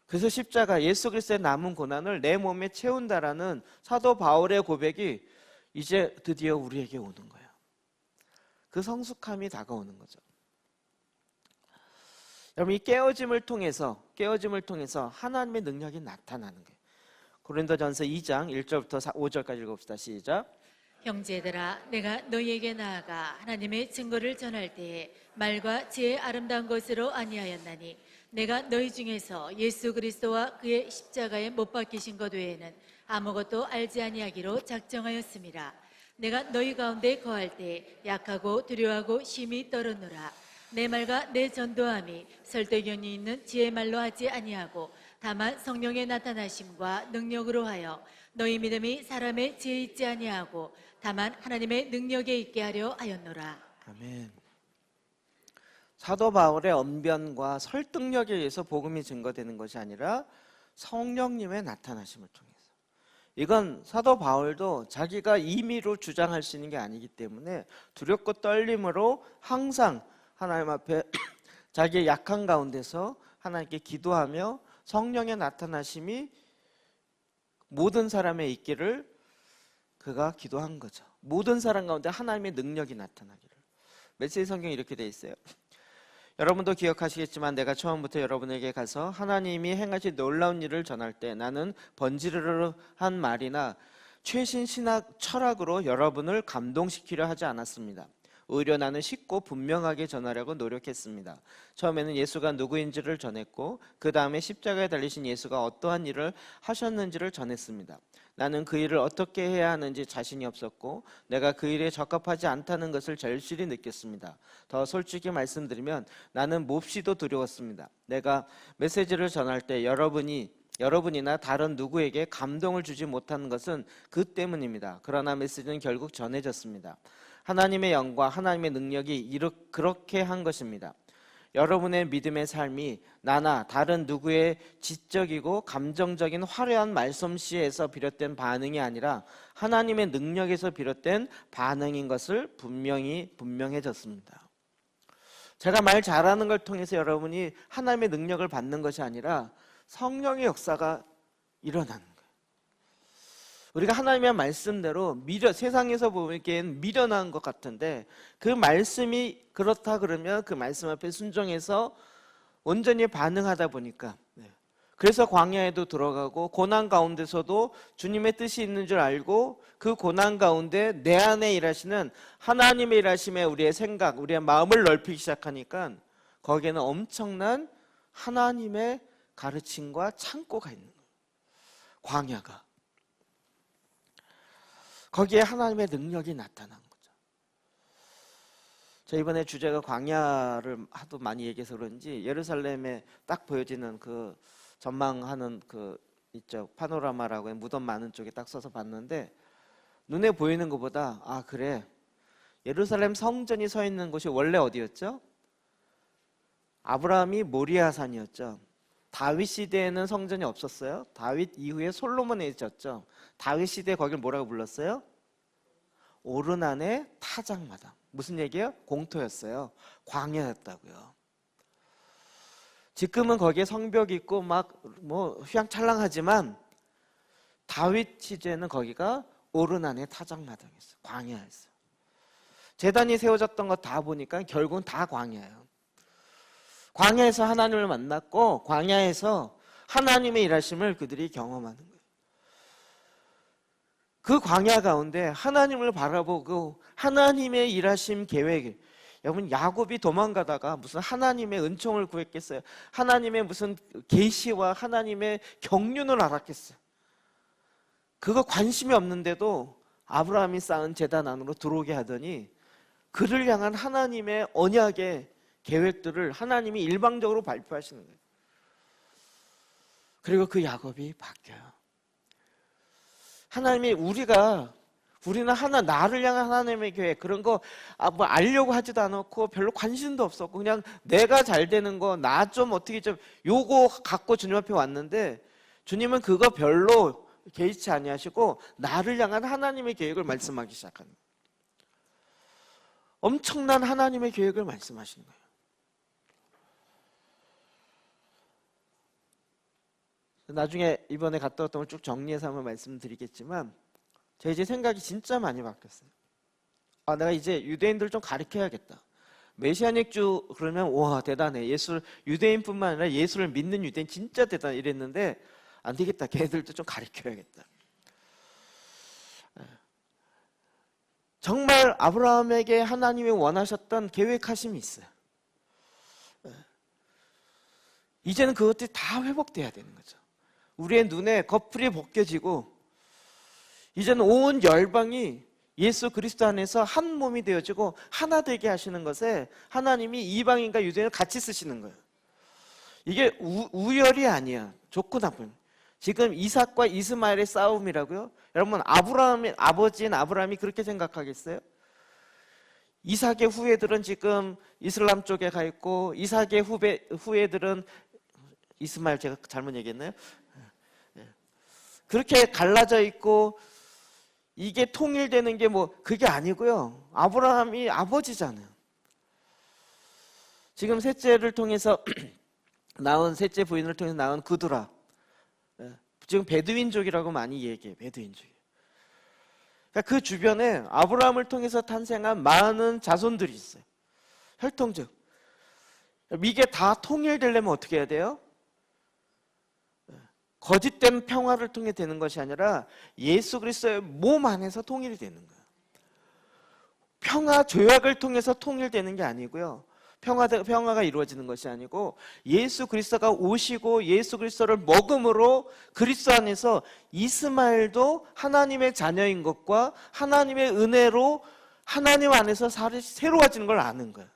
그래서 십자가, 예수 그리스도의 남은 고난을 내 몸에 채운다라는 사도 바울의 고백이 이제 드디어 우리에게 오는 거예요. 그 성숙함이 다가오는 거죠. 여러분, 이 깨어짐을 통해서 하나님의 능력이 나타나는 거예요. 고린도전서 2장 1절부터 5절까지 읽읍시다. 시작. 형제들아, 내가 너희에게 나아가 하나님의 증거를 전할 때에 말과 지혜의 아름다운 것으로 아니하였나니 내가 너희 중에서 예수 그리스도와 그의 십자가에 못 박히신 것 외에는 아무것도 알지 아니하기로 작정하였습니다. 내가 너희 가운데 거할 때 약하고 두려워하고 심히 떨었노라. 내 말과 내 전도함이 설득력이 있는 지혜의 말로 하지 아니하고 다만 성령의 나타나심과 능력으로 하여 너희 믿음이 사람의 지혜에 있지 아니하고 다만 하나님의 능력에 있게 하려 하였노라. 아멘. 사도 바울의 언변과 설득력에 의해서 복음이 증거되는 것이 아니라 성령님의 나타나심을 통해서. 이건 사도 바울도 자기가 임의로 주장할 수 있는 게 아니기 때문에 두렵고 떨림으로 항상 하나님 앞에 자기의 약한 가운데서 하나님께 기도하며 성령의 나타나심이 모든 사람에 있기를 그가 기도한 거죠. 모든 사람 가운데 하나님의 능력이 나타나기를. 메시지 성경이 이렇게 돼 있어요. 여러분도 기억하시겠지만 내가 처음부터 여러분에게 가서 하나님이 행하신 놀라운 일을 전할 때 나는 번지르르한 말이나 최신 신학 철학으로 여러분을 감동시키려 하지 않았습니다. 오히려 나는 쉽고 분명하게 전하려고 노력했습니다. 처음에는 예수가 누구인지를 전했고 그 다음에 십자가에 달리신 예수가 어떠한 일을 하셨는지를 전했습니다. 나는 그 일을 어떻게 해야 하는지 자신이 없었고 내가 그 일에 적합하지 않다는 것을 절실히 느꼈습니다. 더 솔직히 말씀드리면 나는 몹시도 두려웠습니다. 내가 메시지를 전할 때 여러분이나 다른 누구에게 감동을 주지 못하는 것은 그 때문입니다. 그러나 메시지는 결국 전해졌습니다. 하나님의 영과 하나님의 능력이 그렇게 한 것입니다. 여러분의 믿음의 삶이 나나 다른 누구의 지적이고 감정적인 화려한 말솜씨에서 비롯된 반응이 아니라 하나님의 능력에서 비롯된 반응인 것을 분명해졌습니다. 제가 말 잘하는 걸 통해서 여러분이 하나님의 능력을 받는 것이 아니라 성령의 역사가 일어나는 거예요. 우리가 하나님의 말씀대로 세상에서 보기엔 미련한 것 같은데 그 말씀이 그렇다 그러면 그 말씀 앞에 순종해서 온전히 반응하다 보니까 그래서 광야에도 들어가고 고난 가운데서도 주님의 뜻이 있는 줄 알고 그 고난 가운데 내 안에 일하시는 하나님의 일하심에 우리의 생각, 우리의 마음을 넓히기 시작하니까 거기에는 엄청난 하나님의 가르침과 창고가 있는 거예요. 광야가. 거기에 하나님의 능력이 나타난 거죠. 저 이번에 주제가 광야를 하도 많이 얘기해서 그런지 예루살렘에 딱 보여지는 그 전망하는 그 있죠. 파노라마라고 무덤 많은 쪽에 딱 서서 봤는데 눈에 보이는 것보다 아 그래 예루살렘 성전이 서 있는 곳이 원래 어디였죠? 아브라함이 모리아산이었죠. 다윗 시대에는 성전이 없었어요. 다윗 이후에 솔로몬에 있었죠. 다윗 시대에 거길 뭐라고 불렀어요? 오르난의 타작마당. 무슨 얘기예요? 공터였어요. 광야였다고요. 지금은 거기에 성벽이 있고 막 뭐 휘황찬란하지만 다윗 시대에는 거기가 오르난의 타작마당이었어요. 광야였어요. 제단이 세워졌던 거 다 보니까 결국은 다 광야예요. 광야에서 하나님을 만났고 광야에서 하나님의 일하심을 그들이 경험하는 거예요. 그 광야 가운데 하나님을 바라보고 하나님의 일하심 계획, 여러분 야곱이 도망가다가 무슨 하나님의 은총을 구했겠어요? 하나님의 무슨 계시와 하나님의 경륜을 알았겠어요? 그거 관심이 없는데도 아브라함이 쌓은 제단 안으로 들어오게 하더니 그를 향한 하나님의 언약의 계획들을 하나님이 일방적으로 발표하시는 거예요. 그리고 그 야곱이 바뀌어요. 하나님이 우리는 나를 향한 하나님의 계획, 그런 거 뭐 알려고 하지도 않았고 별로 관심도 없었고 그냥 내가 잘 되는 거, 나 좀 어떻게 좀 요거 갖고 주님 앞에 왔는데 주님은 그거 별로 개의치 아니하시고 나를 향한 하나님의 계획을 말씀하기 시작하는 거예요. 엄청난 하나님의 계획을 말씀하시는 거예요. 나중에 이번에 갔다 왔던 걸 쭉 정리해서 한번 말씀드리겠지만 제가 이제 생각이 진짜 많이 바뀌었어요. 내가 이제 유대인들 좀 가르쳐야겠다. 메시아닉주 그러면 와 대단해. 유대인뿐만 아니라 예수를 믿는 유대인 진짜 대단해 이랬는데 안 되겠다. 걔네들도 좀 가르쳐야겠다. 정말 아브라함에게 하나님이 원하셨던 계획하심이 있어요. 이제는 그것들이 다 회복돼야 되는 거죠. 우리의 눈에 거풀이 벗겨지고 이제는 온 열방이 예수 그리스도 안에서 한 몸이 되어지고 하나 되게 하시는 것에 하나님이 이방인과 유대인을 같이 쓰시는 거예요. 이게 우열이 아니야. 좋고 나쁜. 지금 이삭과 이스마엘의 싸움이라고요? 여러분 아브라함의 아버지인 아브라함이 그렇게 생각하겠어요? 이삭의 후예들은 지금 이슬람 쪽에 가 있고 이삭의 후예들은 이스마엘 제가 잘못 얘기했나요? 그렇게 갈라져 있고 이게 통일되는 게 뭐 그게 아니고요. 아브라함이 아버지잖아요. 지금 셋째를 통해서 셋째 부인을 통해서 나온 그두라. 지금 베두인족이라고 많이 얘기해요. 베두인족. 그러니까 그 주변에 아브라함을 통해서 탄생한 많은 자손들이 있어요. 혈통적. 이게 다 통일되려면 어떻게 해야 돼요? 거짓된 평화를 통해 되는 것이 아니라 예수 그리스도의 몸 안에서 통일이 되는 거예요. 평화 조약을 통해서 통일되는 게 아니고요. 평화가 이루어지는 것이 아니고 예수 그리스도가 오시고 예수 그리스도를 먹음으로 그리스도 안에서 이스마엘도 하나님의 자녀인 것과 하나님의 은혜로 하나님 안에서 새로워지는 걸 아는 거예요.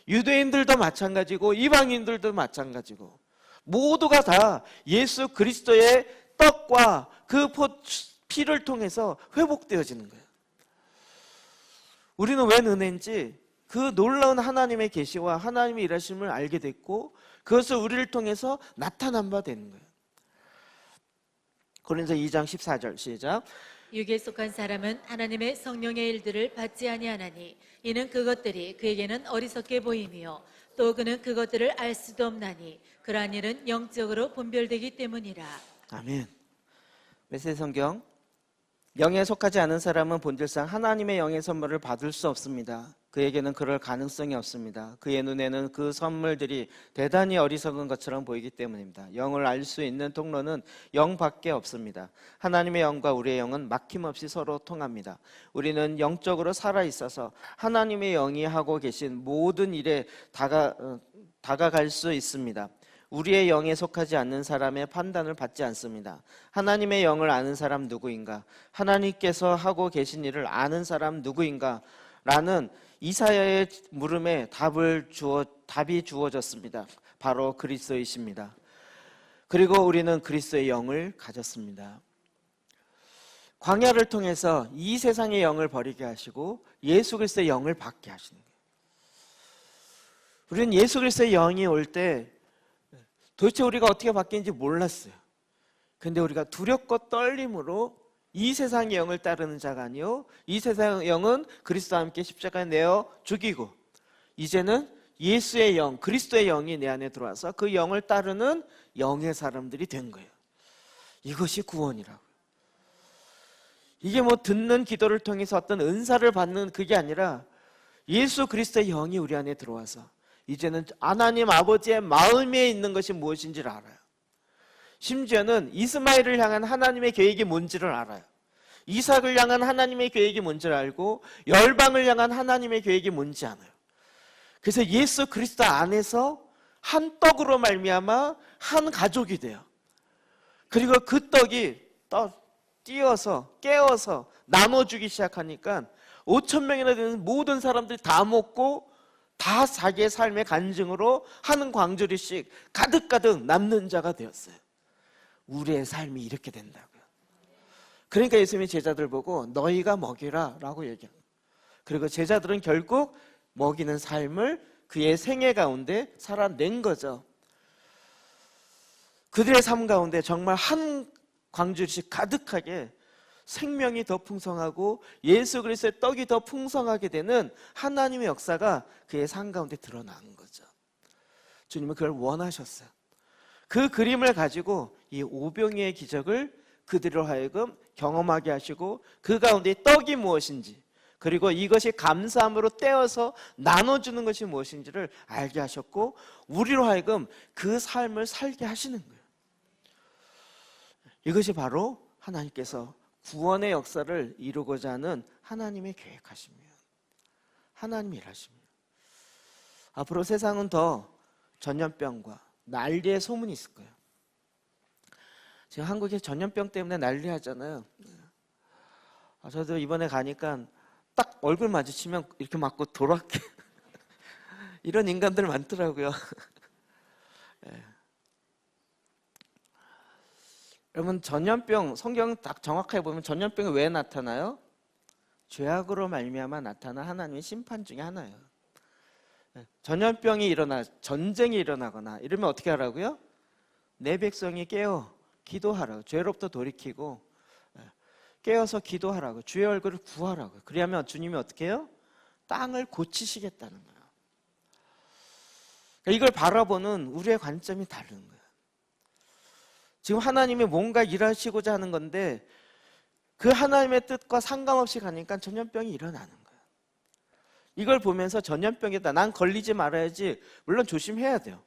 유대인들도 마찬가지고 이방인들도 마찬가지고 모두가 다 예수 그리스도의 떡과 그 피를 통해서 회복되어지는 거예요. 우리는 왜 은혜인지 그 놀라운 하나님의 계시와 하나님의 일하심을 알게 됐고 그것을 우리를 통해서 나타난 바 되는 거예요. 고린도서 2장 14절 시작. 육에 속한 사람은 하나님의 성령의 일들을 받지 아니하나니 이는 그것들이 그에게는 어리석게 보이며 또 그는 그것들을 알 수도 없나니 그러한 일은 영적으로 분별되기 때문이라. 아멘. 메시지 성경. 영에 속하지 않은 사람은 본질상 하나님의 영의 선물을 받을 수 없습니다. 그에게는 그럴 가능성이 없습니다. 그의 눈에는 그 선물들이 대단히 어리석은 것처럼 보이기 때문입니다. 영을 알 수 있는 통로는 영밖에 없습니다. 하나님의 영과 우리의 영은 막힘없이 서로 통합니다. 우리는 영적으로 살아있어서 하나님의 영이 하고 계신 모든 일에 다가갈 수 있습니다. 우리의 영에 속하지 않는 사람의 판단을 받지 않습니다. 하나님의 영을 아는 사람 누구인가? 하나님께서 하고 계신 일을 아는 사람 누구인가? 라는 이사야의 물음에 답이 주어졌습니다. 바로 그리스도이십니다. 그리고 우리는 그리스도의 영을 가졌습니다. 광야를 통해서 이 세상의 영을 버리게 하시고 예수 그리스도의 영을 받게 하시는 거예요. 우리는 예수 그리스도의 영이 올 때 도대체 우리가 어떻게 바뀌는지 몰랐어요. 근데 우리가 두렵고 떨림으로 이 세상의 영을 따르는 자가 아니요 이 세상의 영은 그리스도와 함께 십자가에 내어 죽이고 이제는 예수의 영, 그리스도의 영이 내 안에 들어와서 그 영을 따르는 영의 사람들이 된 거예요. 이것이 구원이라고요. 이게 뭐 듣는 기도를 통해서 어떤 은사를 받는 그게 아니라 예수 그리스도의 영이 우리 안에 들어와서 이제는 하나님 아버지의 마음에 있는 것이 무엇인지를 알아요. 심지어는 이스마엘을 향한 하나님의 계획이 뭔지를 알아요. 이삭을 향한 하나님의 계획이 뭔지를 알고 열방을 향한 하나님의 계획이 뭔지 알아요. 그래서 예수 그리스도 안에서 한 떡으로 말미암아 한 가족이 돼요. 그리고 그 떡이 띄어서 깨어서 나눠주기 시작하니까 5천 명이나 되는 모든 사람들이 다 먹고 다 자기의 삶의 간증으로 한 광주리씩 가득가득 남는 자가 되었어요. 우리의 삶이 이렇게 된다고요. 그러니까 예수님이 제자들 보고 너희가 먹이라 라고 얘기합니다. 그리고 제자들은 결국 먹이는 삶을 그의 생애 가운데 살아낸 거죠. 그들의 삶 가운데 정말 한 광주리씩 가득하게 생명이 더 풍성하고 예수 그리스도의 떡이 더 풍성하게 되는 하나님의 역사가 그의 삶 가운데 드러난 거죠. 주님은 그걸 원하셨어요. 그 그림을 가지고 이 오병이의 기적을 그들로 하여금 경험하게 하시고 그 가운데 떡이 무엇인지 그리고 이것이 감사함으로 떼어서 나눠주는 것이 무엇인지를 알게 하셨고 우리로 하여금 그 삶을 살게 하시는 거예요. 이것이 바로 하나님께서 구원의 역사를 이루고자 하는 하나님의 계획하십니다. 하나님이 일하십니다. 앞으로 세상은 더 전염병과 난리의 소문이 있을 거예요. 지금 한국에 전염병 때문에 난리 하잖아요. 저도 이번에 가니까 딱 얼굴 마주치면 이렇게 맞고 돌아게 이런 인간들 많더라고요. 네. 여러분 전염병 성경 딱 정확하게 보면 전염병이 왜 나타나요? 죄악으로 말미암아 나타난 하나님의 심판 중에 하나예요. 전염병이 일어나 전쟁이 일어나거나 이러면 어떻게 하라고요? 내 백성이 깨어 기도하라고 죄로부터 돌이키고 깨어서 기도하라고 주의 얼굴을 구하라고. 그러면 주님이 어떻게 해요? 땅을 고치시겠다는 거예요. 이걸 바라보는 우리의 관점이 다른 거예요. 지금 하나님이 뭔가 일하시고자 하는 건데 그 하나님의 뜻과 상관없이 가니까 전염병이 일어나는 거예요. 이걸 보면서 전염병이다. 난 걸리지 말아야지. 물론 조심해야 돼요.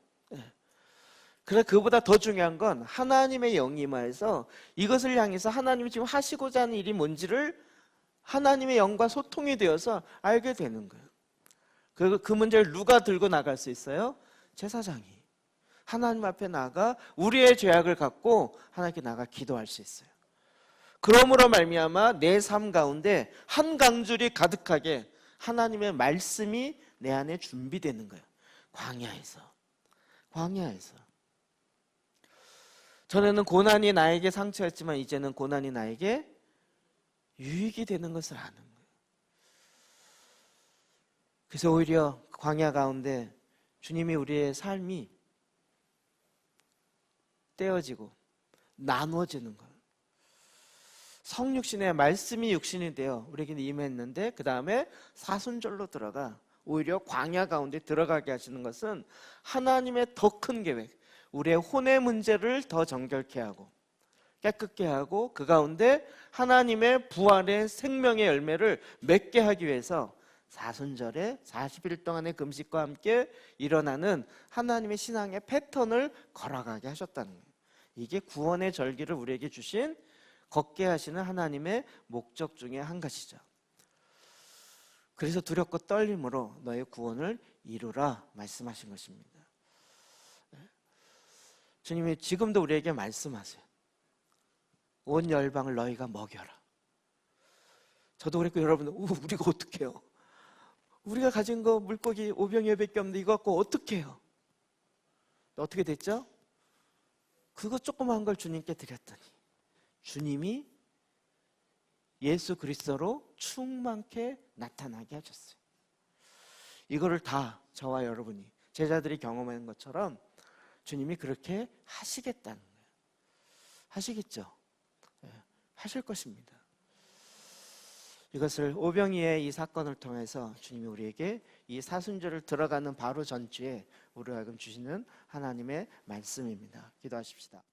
그래 그보다 더 중요한 건 하나님의 영이 임하여서 이것을 향해서 하나님이 지금 하시고자 하는 일이 뭔지를 하나님의 영과 소통이 되어서 알게 되는 거예요. 그 문제를 누가 들고 나갈 수 있어요? 제사장이. 하나님 앞에 나가 우리의 죄악을 갖고 하나님께 나가 기도할 수 있어요. 그러므로 말미암아 내 삶 가운데 한 강줄이 가득하게 하나님의 말씀이 내 안에 준비되는 거예요. 광야에서. 전에는 고난이 나에게 상처였지만 이제는 고난이 나에게 유익이 되는 것을 아는 거예요. 그래서 오히려 광야 가운데 주님이 우리의 삶이 떼어지고 나누어지는 거예요. 성육신의 말씀이 육신이 되어 우리에게 임했는데 그 다음에 사순절로 들어가 오히려 광야 가운데 들어가게 하시는 것은 하나님의 더 큰 계획, 우리의 혼의 문제를 더 정결케 하고 깨끗게 하고 그 가운데 하나님의 부활의 생명의 열매를 맺게 하기 위해서 사순절에 40일 동안의 금식과 함께 일어나는 하나님의 신앙의 패턴을 걸어가게 하셨다는 거예요. 이게 구원의 절기를 우리에게 주신 걷게 하시는 하나님의 목적 중에 한 가지죠. 그래서 두렵고 떨림으로 너의 구원을 이루라 말씀하신 것입니다. 주님이 지금도 우리에게 말씀하세요. 온 열방을 너희가 먹여라. 저도 그랬고 여러분 우리가 어떻게 해요? 우리가 가진 거 물고기 5병여밖에 없는데 이거 갖고 어떻게 해요? 어떻게 됐죠? 그거 조그만 걸 주님께 드렸더니 주님이 예수 그리스도로 충만케 나타나게 하셨어요. 이거를 다 저와 여러분이 제자들이 경험하는 것처럼 주님이 그렇게 하시겠다는 거예요. 하시겠죠? 네, 하실 것입니다. 이것을 오병이의 이 사건을 통해서 주님이 우리에게 이 사순절을 들어가는 바로 전주에 우리가 지금 주시는 하나님의 말씀입니다. 기도하십시다.